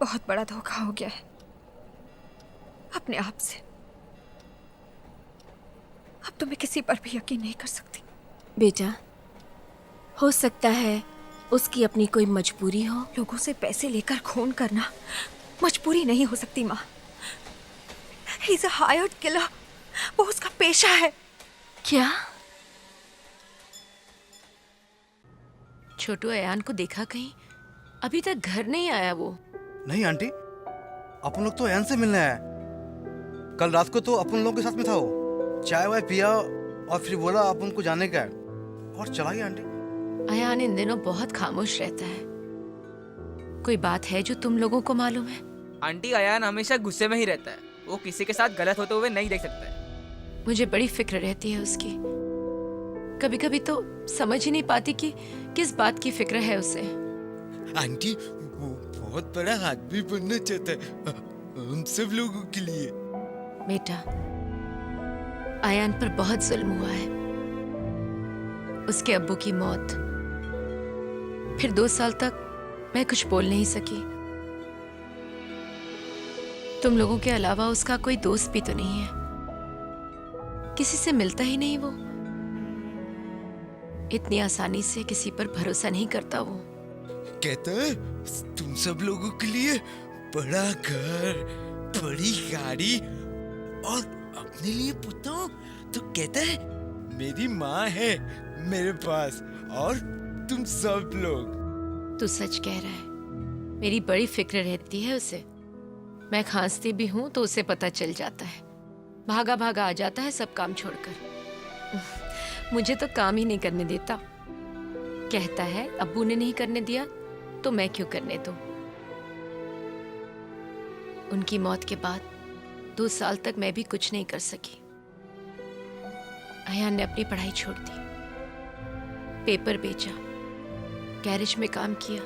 बहुत बड़ा धोखा हो गया है अपने आप से। अब तो मैं किसी पर भी यकीन नहीं कर सकती। बेटा, हो सकता है उसकी अपनी कोई मजबूरी हो। लोगों से पैसे लेकर खून करना मजबूरी नहीं हो सकती माँ। He is a hired killer. वो उसका पेशा है। क्या? छोटू अयान को देखा कहीं? अभी तक घर नहीं आया वो। नहीं आंटी, अपन लोग तो अयान से मिलने आए। कल रात को तो अपन लोग के साथ में था वो। चाय वाय पिया और फिर बोला अपन को जाने का है और चला गया आंटी। अयान इन दिनों बहुत खामोश रहता है। कोई बात है जो तुम लोगों को मालूम है? आंटी, अयान हमेशा गुस्से में ही रहता है। वो किसी के साथ गलत होते हुए नहीं देख सकता है। मुझे बड़ी फिक्र रहती है उसकी। कभी कभी तो समझ ही नहीं पाती कि किस बात की फिक्र है उसे। आंटी, वो बहुत बड़ा आदमी बनना चाहता है हम सब लोगों के लिए। बेटा, आयान पर बहुत जुल्म हुआ है। उसके अब्बू की मौत, फिर 2 साल तक मैं कुछ बोल नहीं सकी। तुम लोगों के अलावा उसका कोई दोस्त भी तो नहीं है। किसी से मिलता ही नहीं वो। इतनी आसानी से किसी पर भरोसा नहीं करता वो। कहता है तुम सब लोगों के लिए बड़ा घर, बड़ी गाड़ी, और अपने लिए पूछता हूँ तो कहता है मेरी माँ है मेरे पास और तुम सब लोग। तू सच कह रहा है। मेरी बड़ी फिक्र रहती है उसे। मैं खांसती भी हूं तो उसे पता चल जाता है। भागा भागा आ जाता है सब काम छोड़कर। मुझे तो काम ही नहीं करने देता। कहता है अब्बू ने नहीं करने दिया तो मैं क्यों करने दूं। उनकी मौत के बाद 2 साल तक मैं भी कुछ नहीं कर सकी। अयान ने अपनी पढ़ाई छोड़ दी, पेपर बेचा, गैरेज में काम किया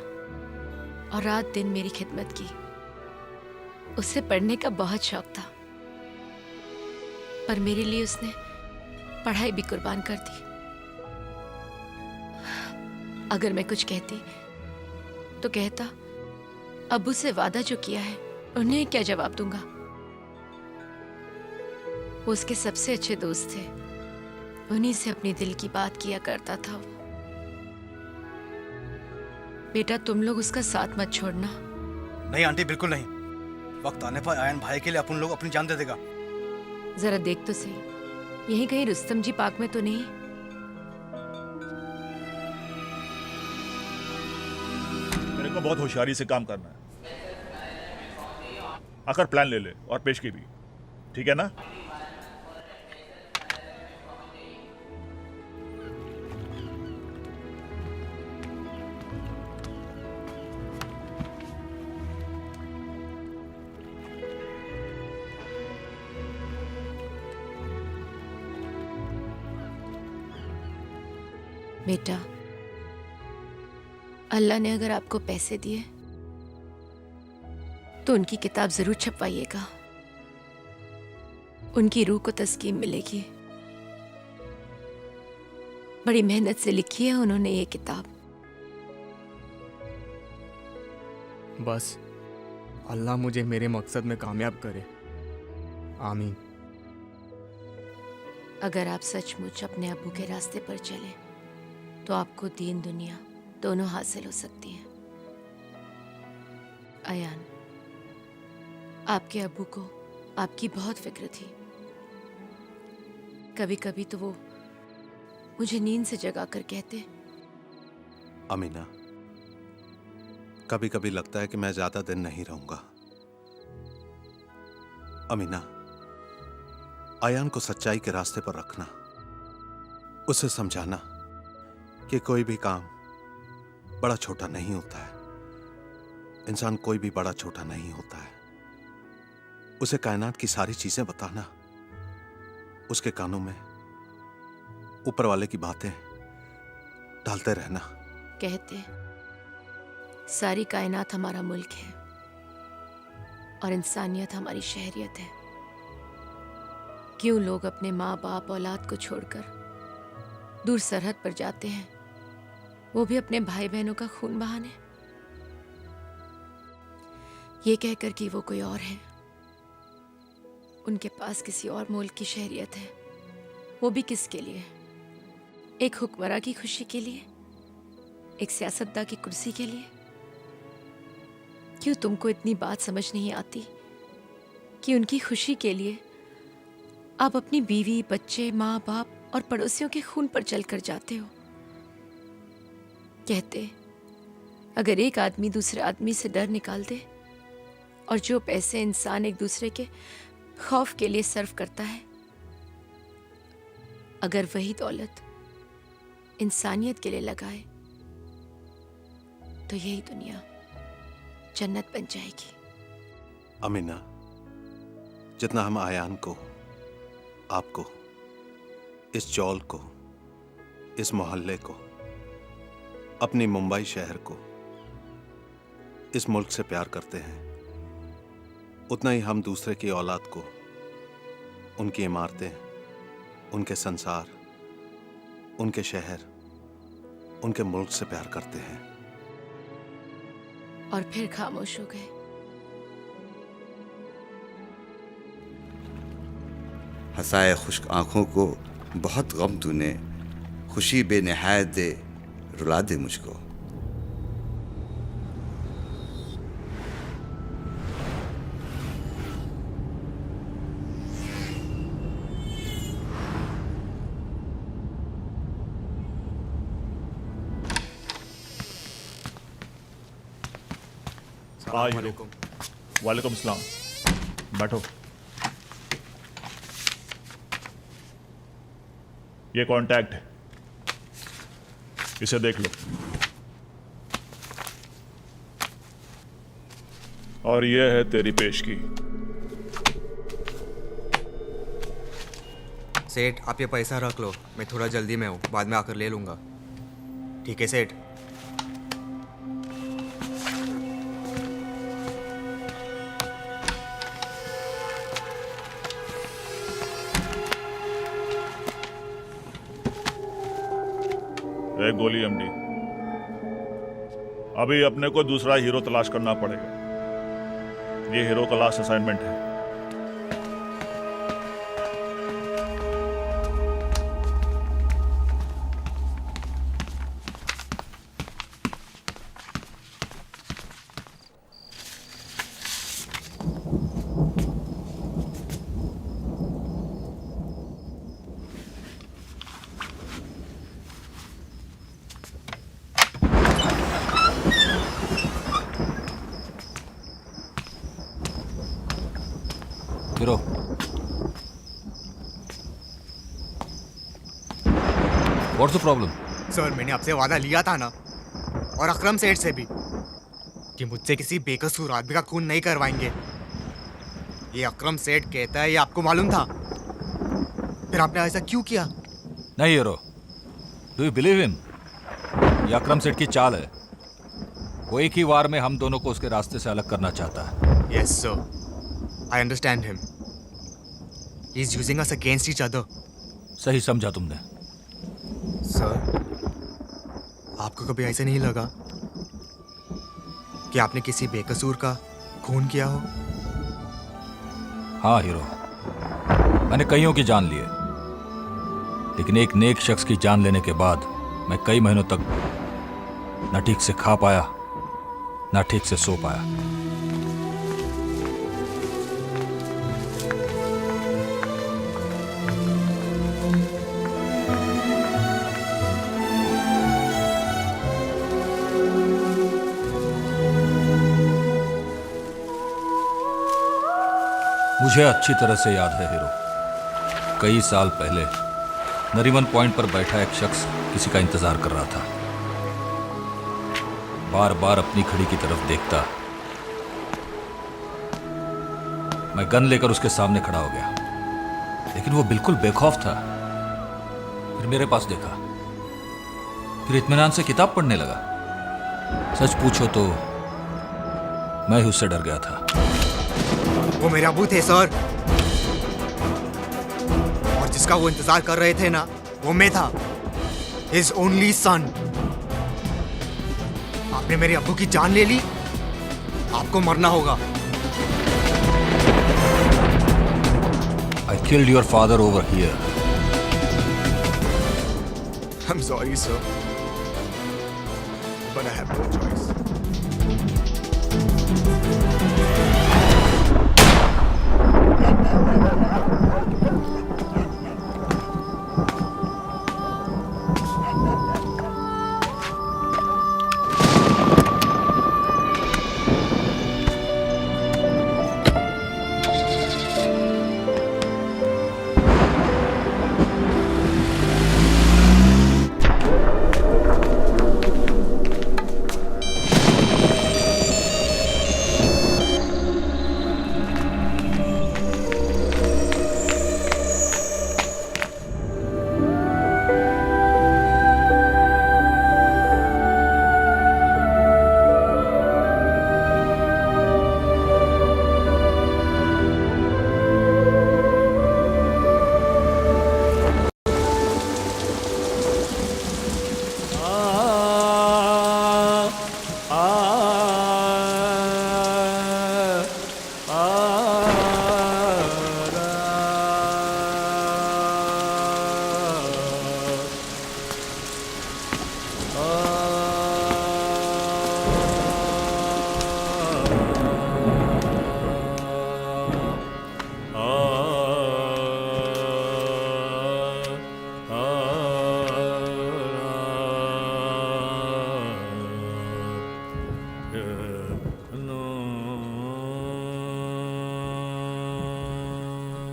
और रात दिन मेरी खिदमत की। उसे पढ़ने का बहुत शौक था, पर मेरे लिए उसने पढ़ाई भी कुर्बान कर दी। अगर मैं कुछ कहती तो कहता अब्बू से वादा जो किया है उन्हें क्या जवाब दूंगा। वो उसके सबसे अच्छे दोस्त थे। उन्हीं से अपने दिल की बात किया करता था वो। बेटा, तुम लोग उसका साथ मत छोड़ना। नहीं आंटी, बिल्कुल नहीं। वक्त आने पर आयन भाई के लिए अपन लोग अपनी जान दे देगा। जरा देख तो सही, यहीं कहीं रुस्तम जी पार्क में तो नहीं? मेरे को बहुत होशियारी से काम करना है। आकर प्लान ले ले और पेशगी भी, ठीक है ना? बेटा, अल्लाह ने अगर आपको पैसे दिए तो उनकी किताब जरूर छपवाइएगा। उनकी रूह को तस्कीन मिलेगी। बड़ी मेहनत से लिखी है उन्होंने ये किताब। बस अल्लाह मुझे मेरे मकसद में कामयाब करे, आमीन। अगर आप सचमुच अपने अब्बू के रास्ते पर चले तो आपको दीन दुनिया दोनों हासिल हो सकती हैं। अयान, आपके अब्बू को आपकी बहुत फिक्र थी। कभी कभी तो वो मुझे नींद से जगा कर कहते, अमीना, कभी कभी लगता है कि मैं ज्यादा दिन नहीं रहूंगा। अमीना, अयान को सच्चाई के रास्ते पर रखना, उसे समझाना कि कोई भी काम बड़ा छोटा नहीं होता है। इंसान कोई भी बड़ा छोटा नहीं होता है। उसे कायनात की सारी चीजें बताना, उसके कानों में ऊपर वाले की बातें डालते रहना। कहते सारी कायनात हमारा मुल्क है और इंसानियत हमारी शहरियत है। क्यों लोग अपने माँ बाप औलाद को छोड़कर दूर सरहद पर जाते हैं, वो भी अपने भाई बहनों का खून बहाने? ये कहकर कि वो कोई और है, उनके पास किसी और मुल्क की शहरियत है, वो भी किसके लिए? एक हुक्मरां की खुशी के लिए, एक सियासतदां की कुर्सी के लिए? क्यों तुमको इतनी बात समझ नहीं आती कि उनकी खुशी के लिए आप अपनी बीवी, बच्चे, माँ बाप और पड़ोसियों के खून पर चलकर जाते हो? कहते अगर एक आदमी दूसरे आदमी से डर निकाल दे और जो पैसे इंसान एक दूसरे के खौफ के लिए सर्व करता है, अगर वही दौलत इंसानियत के लिए लगाए तो यही दुनिया जन्नत बन जाएगी। अमीना, जितना हम आयान को, आपको, इस चौल को, इस मोहल्ले को, अपनी मुंबई शहर को, इस मुल्क से प्यार करते हैं, उतना ही हम दूसरे की औलाद को, उनकी इमारतें, उनके संसार, उनके शहर, उनके मुल्क से प्यार करते हैं। और फिर खामोश हो गए। हंसाए खुश्क आंखों को बहुत गम तूने, खुशी बेनिहायत दे रुला दे मुझको। वालेकुम सलाम। बैठो। ये कॉन्टैक्ट है, इसे देख लो। और ये है तेरी पेशगी। सेठ, आप ये पैसा रख लो, मैं थोड़ा जल्दी में हूँ, बाद में आकर ले लूँगा। ठीक है सेठ? ए गोली एमडी, अभी अपने को दूसरा हीरो तलाश करना पड़ेगा। ये हीरो का लास्ट असाइनमेंट है। Hero, what's the problem? Sir मैंने आपसे वादा लिया था ना, और अकरम सेठ से भी, कि मुझसे किसी बेकसूर आदमी का खून नहीं करवाएंगे। ये अकरम सेठ कहता है, ये आपको मालूम था, फिर आपने ऐसा क्यों किया? नहीं hero, do you believe him? ये अकरम सेठ की चाल है। वो एक ही वार में हम दोनों को उसके रास्ते से अलग करना चाहता है। Yes sir, I understand him. He is using us against each other. सही समझा तुमने। सर, आपको कभी ऐसा नहीं लगा कि आपने किसी बेकसूर का खून किया हो? हाँ हीरो, मैंने कईयों की जान ली है, लेकिन एक नेक शख्स की जान लेने के बाद मैं कई महीनों तक ना ठीक से खा पाया, ना ठीक से सो पाया। मुझे अच्छी तरह से याद है हीरो, कई साल पहले नरीमन पॉइंट पर बैठा एक शख्स किसी का इंतजार कर रहा था। बार बार अपनी घड़ी की तरफ देखता। मैं गन लेकर उसके सामने खड़ा हो गया, लेकिन वो बिल्कुल बेखौफ था। फिर मेरे पास देखा, फिर इत्मीनान से किताब पढ़ने लगा। सच पूछो तो मैं ही उससे डर गया था। वो मेरे अबू थे सर, और जिसका वो इंतजार कर रहे थे ना, वो मैं था, हिज ओनली सन। आपने मेरे अब्बू की जान ले ली, आपको मरना होगा। I killed your father over here. I'm sorry, sir, but I have no choice.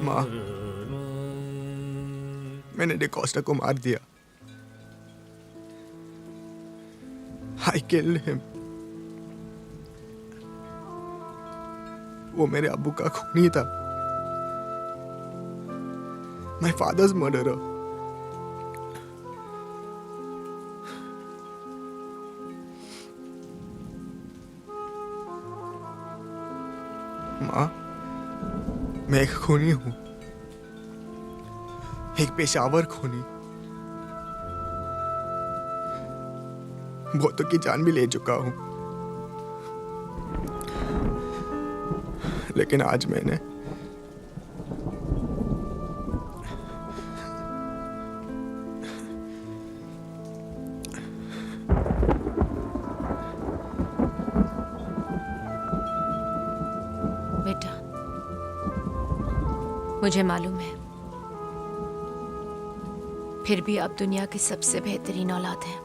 माँ, मैंने डिकोस्टा को मार दिया। I killed him. वो मेरे अब्बू का खूनी था। My father's murderer. माँ, मैं एक खूनी हूं, एक पेशावर खूनी। बहुतों की जान भी ले चुका हूं, लेकिन आज मैंने बेटा, मुझे मालूम है, फिर भी आप दुनिया की सबसे बेहतरीन औलाद हैं।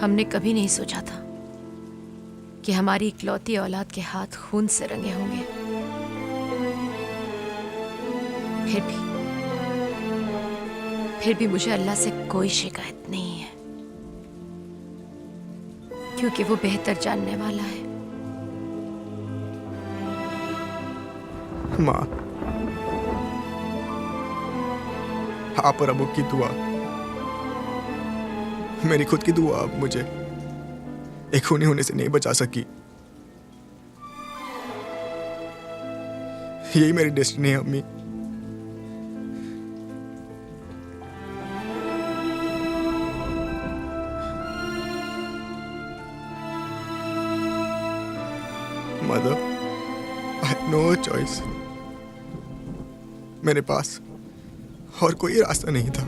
हमने कभी नहीं सोचा था कि हमारी इकलौती औलाद के हाथ खून से रंगे होंगे। फिर भी मुझे अल्लाह से कोई शिकायत नहीं है, क्योंकि वो बेहतर जानने वाला है। माँ, आप और अबू की दुआ, मेरी खुद की दुआ अब मुझे एक खूनी होने से नहीं बचा सकी। यही मेरी डेस्टिनी है अम्मी। Mother, I have no choice. मेरे पास और कोई रास्ता नहीं था।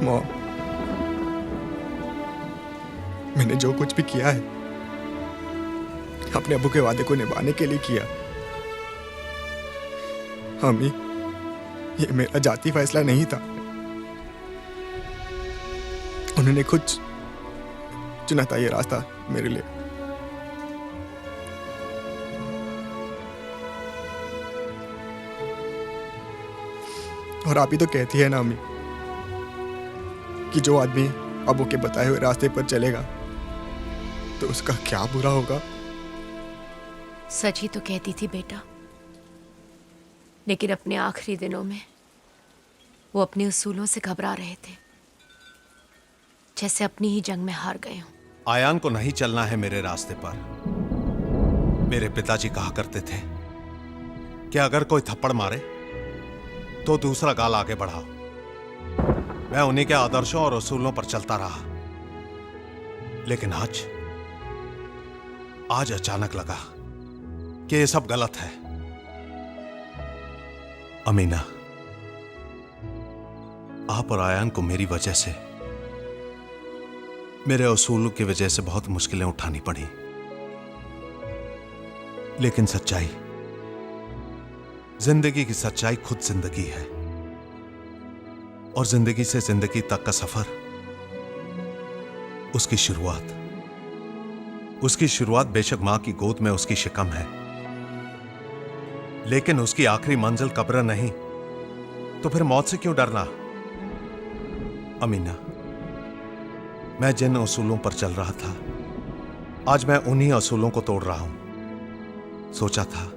मॉम, मैंने जो कुछ भी किया है अपने अब्बू के वादे को निभाने के लिए किया। अम्मी, ये मेरा जाती फैसला नहीं था। उन्होंने खुद चुना था ये रास्ता मेरे लिए। और आप ही तो कहती है ना अम्मी कि जो आदमी अबू के बताए हुए रास्ते पर चलेगा तो उसका क्या बुरा होगा। सच ही तो कहती थी बेटा, लेकिन अपने आखिरी दिनों में वो अपने उसूलों से घबरा रहे थे, जैसे अपनी ही जंग में हार गए हों। आयान को नहीं चलना है मेरे रास्ते पर। मेरे पिताजी कहा करते थे कि अगर कोई थप्पड़ मारे तो दूसरा गाल आगे बढ़ाओ। मैं उन्हीं के आदर्शों और उसूलों पर चलता रहा, लेकिन आज अचानक लगा कि ये सब गलत है। अमीना, आप और आयान को मेरी वजह से, मेरे उसूलों की वजह से बहुत मुश्किलें उठानी पड़ी, लेकिन सच्चाई, जिंदगी की सच्चाई खुद जिंदगी है। और जिंदगी से जिंदगी तक का सफर, उसकी शुरुआत बेशक मां की गोद में उसकी शिकम है, लेकिन उसकी आखिरी मंजिल कब्र नहीं। तो फिर मौत से क्यों डरना? अमीना, मैं जिन उसूलों पर चल रहा था, आज मैं उन्हीं उसूलों को तोड़ रहा हूं। सोचा था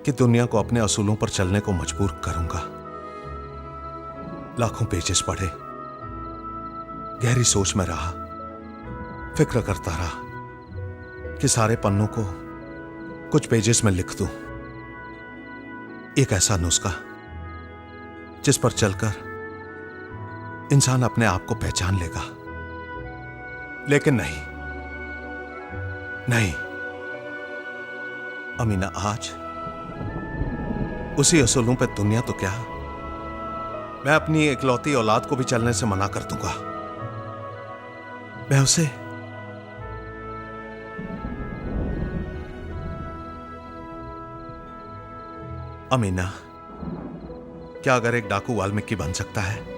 कि दुनिया को अपने उसूलों पर चलने को मजबूर करूंगा। लाखों पेजेस पढ़े, गहरी सोच में रहा, फिक्र करता रहा कि सारे पन्नों को कुछ पेजेस में लिख दूं, एक ऐसा नुस्खा जिस पर चलकर इंसान अपने आप को पहचान लेगा। लेकिन नहीं अमीना, आज उसी असूलों पे दुनिया तो क्या, मैं अपनी इकलौती औलाद को भी चलने से मना कर दूंगा। मैं उसे अमीना, क्या अगर एक डाकू वाल्मीकि बन सकता है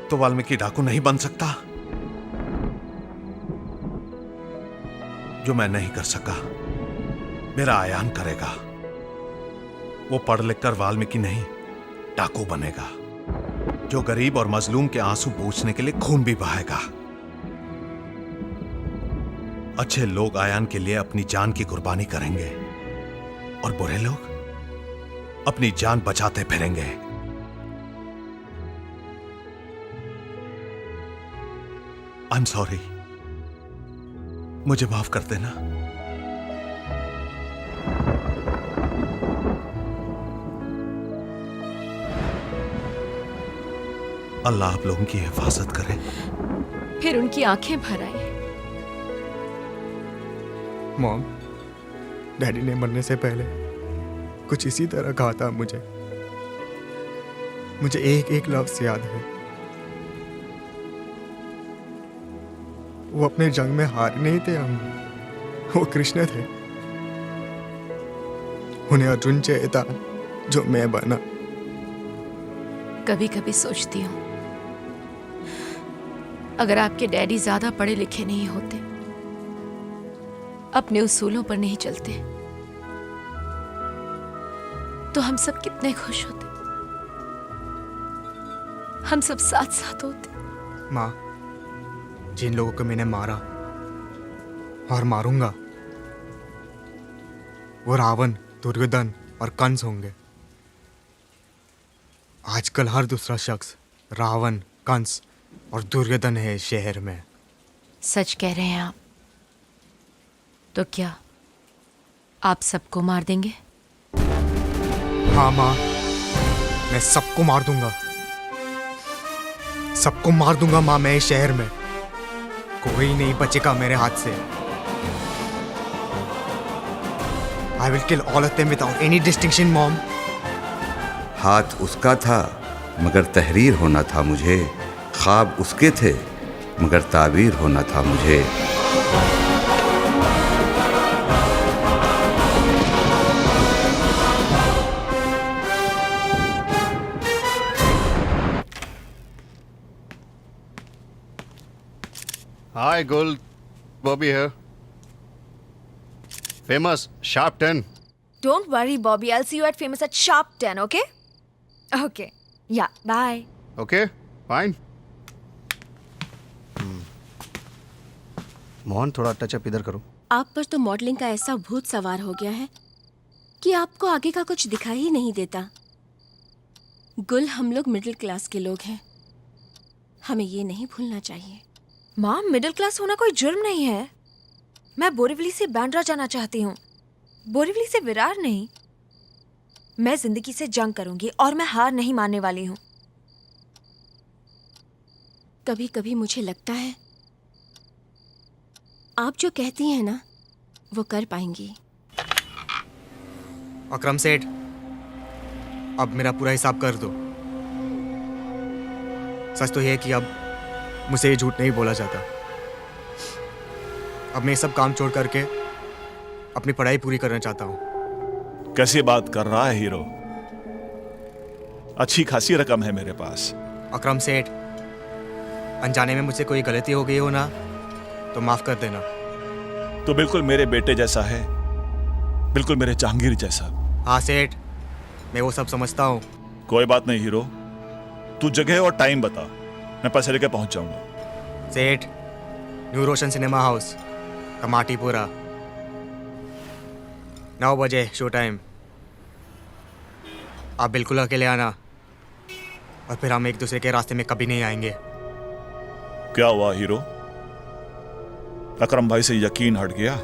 तो वाल्मीकि डाकू नहीं बन सकता? जो मैं नहीं कर सका, मेरा आयान करेगा। वो पढ़ लिख कर वाल्मीकि नहीं, डाकू बनेगा, जो गरीब और मजलूम के आंसू पोंछने के लिए खून भी बहाएगा। अच्छे लोग आयान के लिए अपनी जान की कुर्बानी करेंगे और बुरे लोग अपनी जान बचाते फिरेंगे। आई एम सॉरी, मुझे माफ कर देना। अल्लाह आप लोगों की हिफाजत करे। फिर उनकी आंखें भर आई। मॉम, डैडी ने मरने से पहले कुछ इसी तरह कहा था मुझे एक एक लफ्ज याद है। वो अपने जंग में हार नहीं थे हम, वो कृष्ण थे। उन्हें अर्जुन चाहिए था जो मैं बना। कभी कभी सोचती हूँ अगर आपके डैडी ज्यादा पढ़े लिखे नहीं होते, अपने उसूलों पर नहीं चलते, तो हम सब कितने खुश होते, हम सब साथ साथ होते। माँ, जिन लोगों को मैंने मारा और मारूंगा वो रावण, दुर्योधन और कंस होंगे। आजकल हर दूसरा शख्स रावण, कंस और दुर्योधन है इस शहर में। सच कह रहे हैं आप? तो क्या आप सबको मार देंगे? हाँ माँ, मैं सबको मार दूंगा, सबको मार दूंगा माँ। मैं इस शहर में कोई नहीं बचेगा मेरे हाथ से। I will kill all of them without any distinction, mom. हाथ उसका था मगर तहरीर होना था मुझे, ख्वाब उसके थे मगर ताबीर होना था मुझे। Hi, Gul. Bobby here. Famous, sharp 10. Don't worry, Bobby. I'll see you at Famous at sharp 10, okay? Okay. Yeah, bye. Okay, fine. Mohan, थोड़ा टचअप इधर करो। आप पर तो मॉडलिंग का ऐसा भूत सवार हो गया है कि आपको आगे का कुछ दिखाई ही नहीं देता। गुल, हम लोग मिडिल क्लास के लोग हैं, हमें ये नहीं भूलना चाहिए। माँ, मिडिल क्लास होना कोई जुर्म नहीं है। मैं बोरीवली से बांद्रा जाना चाहती हूँ, बोरीवली से विरार नहीं। मैं जिंदगी से जंग करूंगी और मैं हार नहीं मानने वाली हूँ। कभी कभी मुझे लगता है आप जो कहती हैं ना वो कर पाएंगी। अकरम सेठ, अब मेरा पूरा हिसाब कर दो। सच तो यह है कि अब मुझे ये झूठ नहीं बोला जाता। अब मैं ये सब काम छोड़ करके अपनी पढ़ाई पूरी करना चाहता हूँ। कैसी बात कर रहा है हीरो? अच्छी खासी रकम है मेरे पास। अकरम सेठ, अनजाने में मुझसे कोई गलती हो गई हो ना तो माफ कर देना। तो बिल्कुल मेरे बेटे जैसा है, बिल्कुल मेरे जहांगीर जैसा। हाँ सेठ, मैं वो सब समझता हूँ। कोई बात नहीं हीरो, तू जगह और टाइम बता, मैं पैसे लेके पहुंच जाऊंगा। सेठ, न्यू रोशन सिनेमा हाउस, कमाटीपुरा, 9 बजे शो टाइम। आप बिल्कुल अकेले आना और फिर हम एक दूसरे के रास्ते में कभी नहीं आएंगे। क्या हुआ हीरो? अकरम भाई से यकीन हट गया?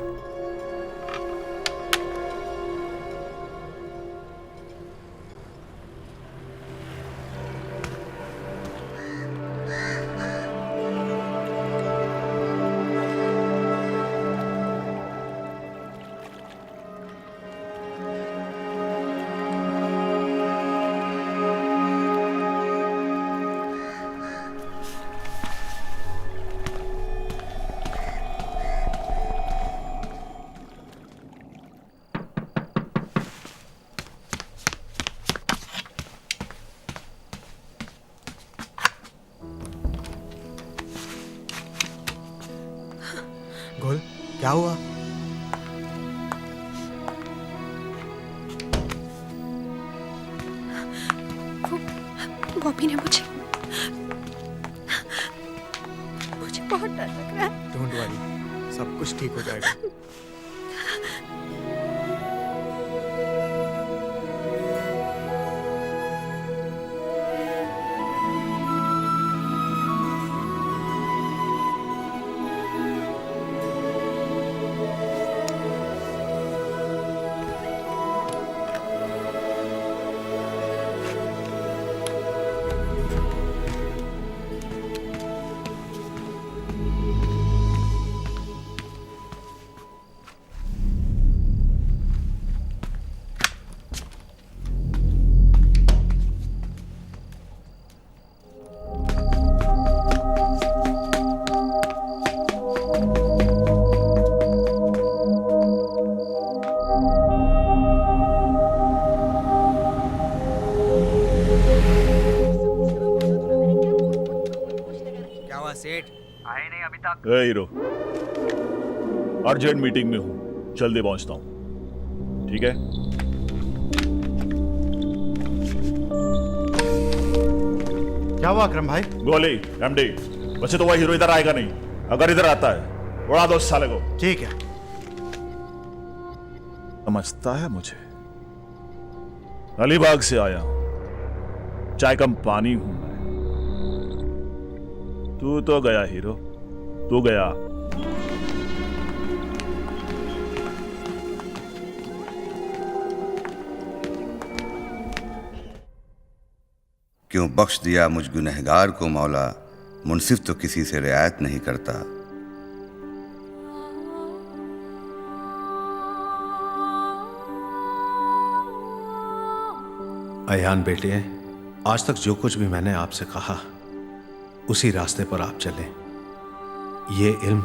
गोल, क्या हुआ? बॉबी ने मुझे बहुत डर लग रहा है। डोंट वरी, सब कुछ ठीक हो जाएगा। ए हीरो, अर्जेंट मीटिंग में हूँ, जल्दी पहुंचता हूँ, ठीक है? क्या हुआ अकरम भाई? गोली, एमडी। वैसे तो वह हीरो इधर आएगा नहीं, अगर इधर आता है उड़ा दो उस साले को। ठीक है। समझता है मुझे? अलीबाग से आया हूं, चाय कम पानी हूं मैं। तू तो गया हीरो, तू गया। क्यों बख्श दिया मुझ गुनहगार को मौला, मुनसिफ तो किसी से रियायत नहीं करता। अयान बेटे, आज तक जो कुछ भी मैंने आपसे कहा उसी रास्ते पर आप चले। ये इल्म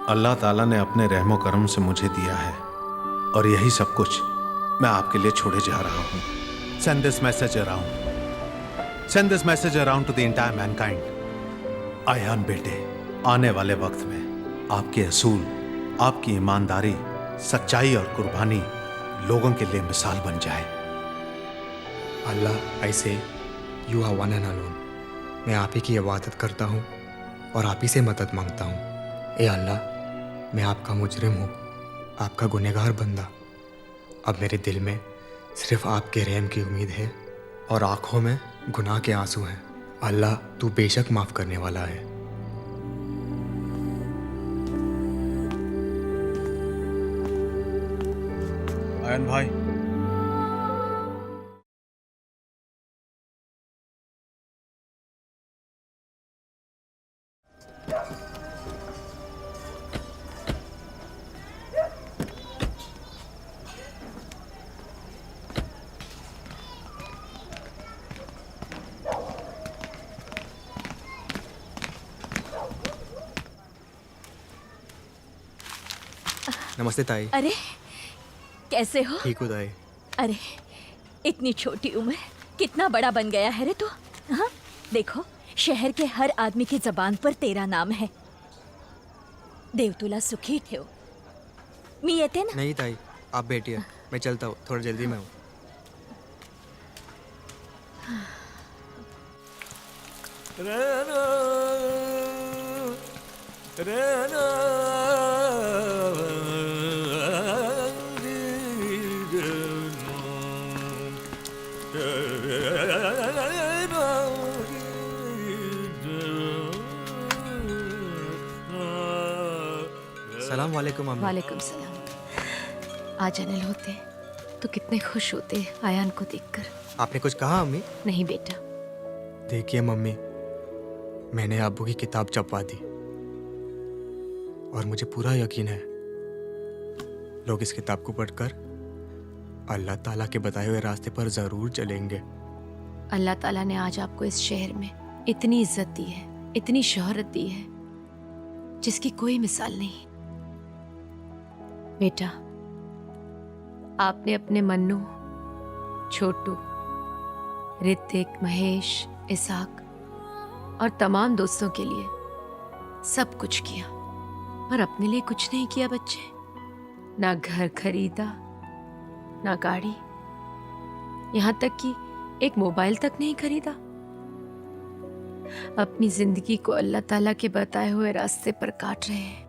अल्लाह ताला ने अपने रहमो करम से मुझे दिया है और यही सब कुछ मैं आपके लिए छोड़े जा रहा हूँ। Send this message around. Send this message around to the entire mankind. Ayan बेटे, आने वाले वक्त में आपके असूल, आपकी ईमानदारी, सच्चाई और कुर्बानी लोगों के लिए मिसाल बन जाए। अल्लाह, ऐसे you are one and alone. मैं आप ही की इबादत करता हूँ और आप ही से मदद मांगता हूँ। ए अल्लाह, मैं आपका मुजरिम हूँ, आपका गुनहगार बंदा। अब मेरे दिल में सिर्फ आपके रहम की उम्मीद है और आंखों में गुनाह के आंसू हैं। अल्लाह, तू बेशक माफ़ करने वाला है। आयन भाई, नमस्ते ताई। अरे कैसे हो? ठीक हो ताई? अरे इतनी छोटी उम्र, कितना बड़ा बन गया है रे तू। हाँ देखो, शहर के हर आदमी की जबान पर तेरा नाम है। देव तुला सुखी ठेव। मी येते ना? नहीं ताई, आप बैठिए, मैं चलता हूँ, थोड़ा जल्दी में हूँ। सलाम वालेकुम अम्मी। वालेकुम सलाम। आज अनिल होते तो कितने खुश होते आयान को देखकर। आपने कुछ कहा अम्मी? नहीं बेटा। देखिए मम्मी, मैंने अब्बू की किताब छपवा दी और मुझे पूरा यकीन है लोग इस किताब को पढ़कर अल्लाह ताला के बताए हुए रास्ते पर जरूर चलेंगे। अल्लाह ताला ने आज आपको इस शहर में इतनी इज्जत दी है, इतनी शोहरत दी है जिसकी कोई मिसाल नहीं। बेटा, आपने अपने मन्नू, छोटू, ऋतिक, महेश, इसाक और तमाम दोस्तों के लिए सब कुछ किया, पर अपने लिए कुछ नहीं किया बच्चे। ना घर खरीदा, ना गाड़ी, यहाँ तक कि एक मोबाइल तक नहीं खरीदा। अपनी जिंदगी को अल्लाह ताला के बताए हुए रास्ते पर काट रहे हैं,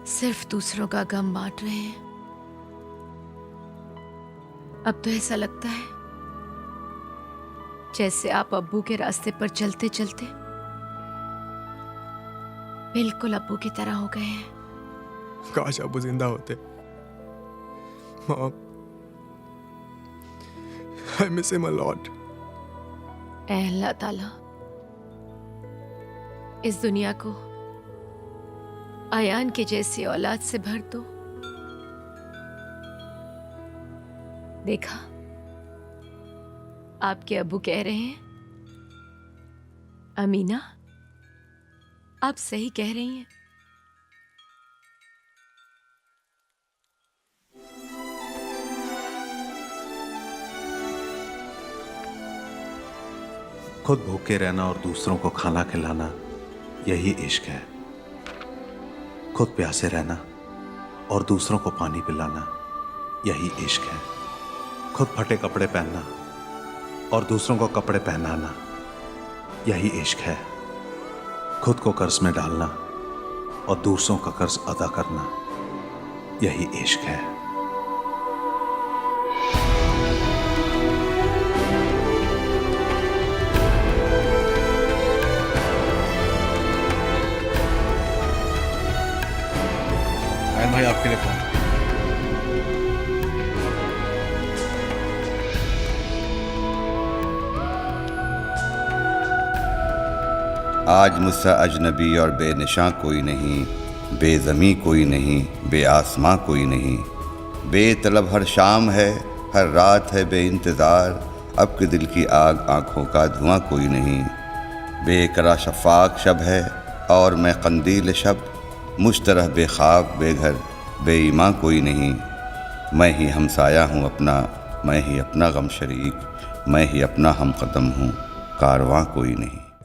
सिर्फ दूसरों का गम बांट रहे हैं। अब तो ऐसा लगता है जैसे आप अब्बू के रास्ते पर चलते चलते बिल्कुल अब्बू की तरह हो गए हैं। काश अब्बू जिंदा होते। Mom, I miss him a lot. ऐ अल्लाह ताला, इस दुनिया को अयान के जैसी औलाद से भर दो। देखा, आपके अब्बू कह रहे हैं। अमीना, आप सही कह रही हैं। खुद भूखे रहना और दूसरों को खाना खिलाना, यही इश्क है। खुद प्यासे रहना और दूसरों को पानी पिलाना, यही इश्क है। खुद फटे कपड़े पहनना और दूसरों को कपड़े पहनाना, यही इश्क है। खुद को कर्ज में डालना और दूसरों का कर्ज अदा करना, यही इश्क है। आयन भाई आपके लिए फोन। आज मुझसे अजनबी और बेनिशां कोई नहीं, बेज़मी कोई नहीं, बेआसमां कोई नहीं। बेतलब हर शाम है, हर रात है बेइंतज़ार, अब के दिल की आग आँखों का धुआं कोई नहीं। बेकरा शफ़ाक़ शब है और मैं कंदील शब, मुझ तरह बेख़ाब बेघर बेईमां कोई नहीं। मैं ही हमसाया हूँ अपना, मैं ही अपना गम शरीक, मैं ही अपना हमकदम हूँ, कारवां कोई नहीं।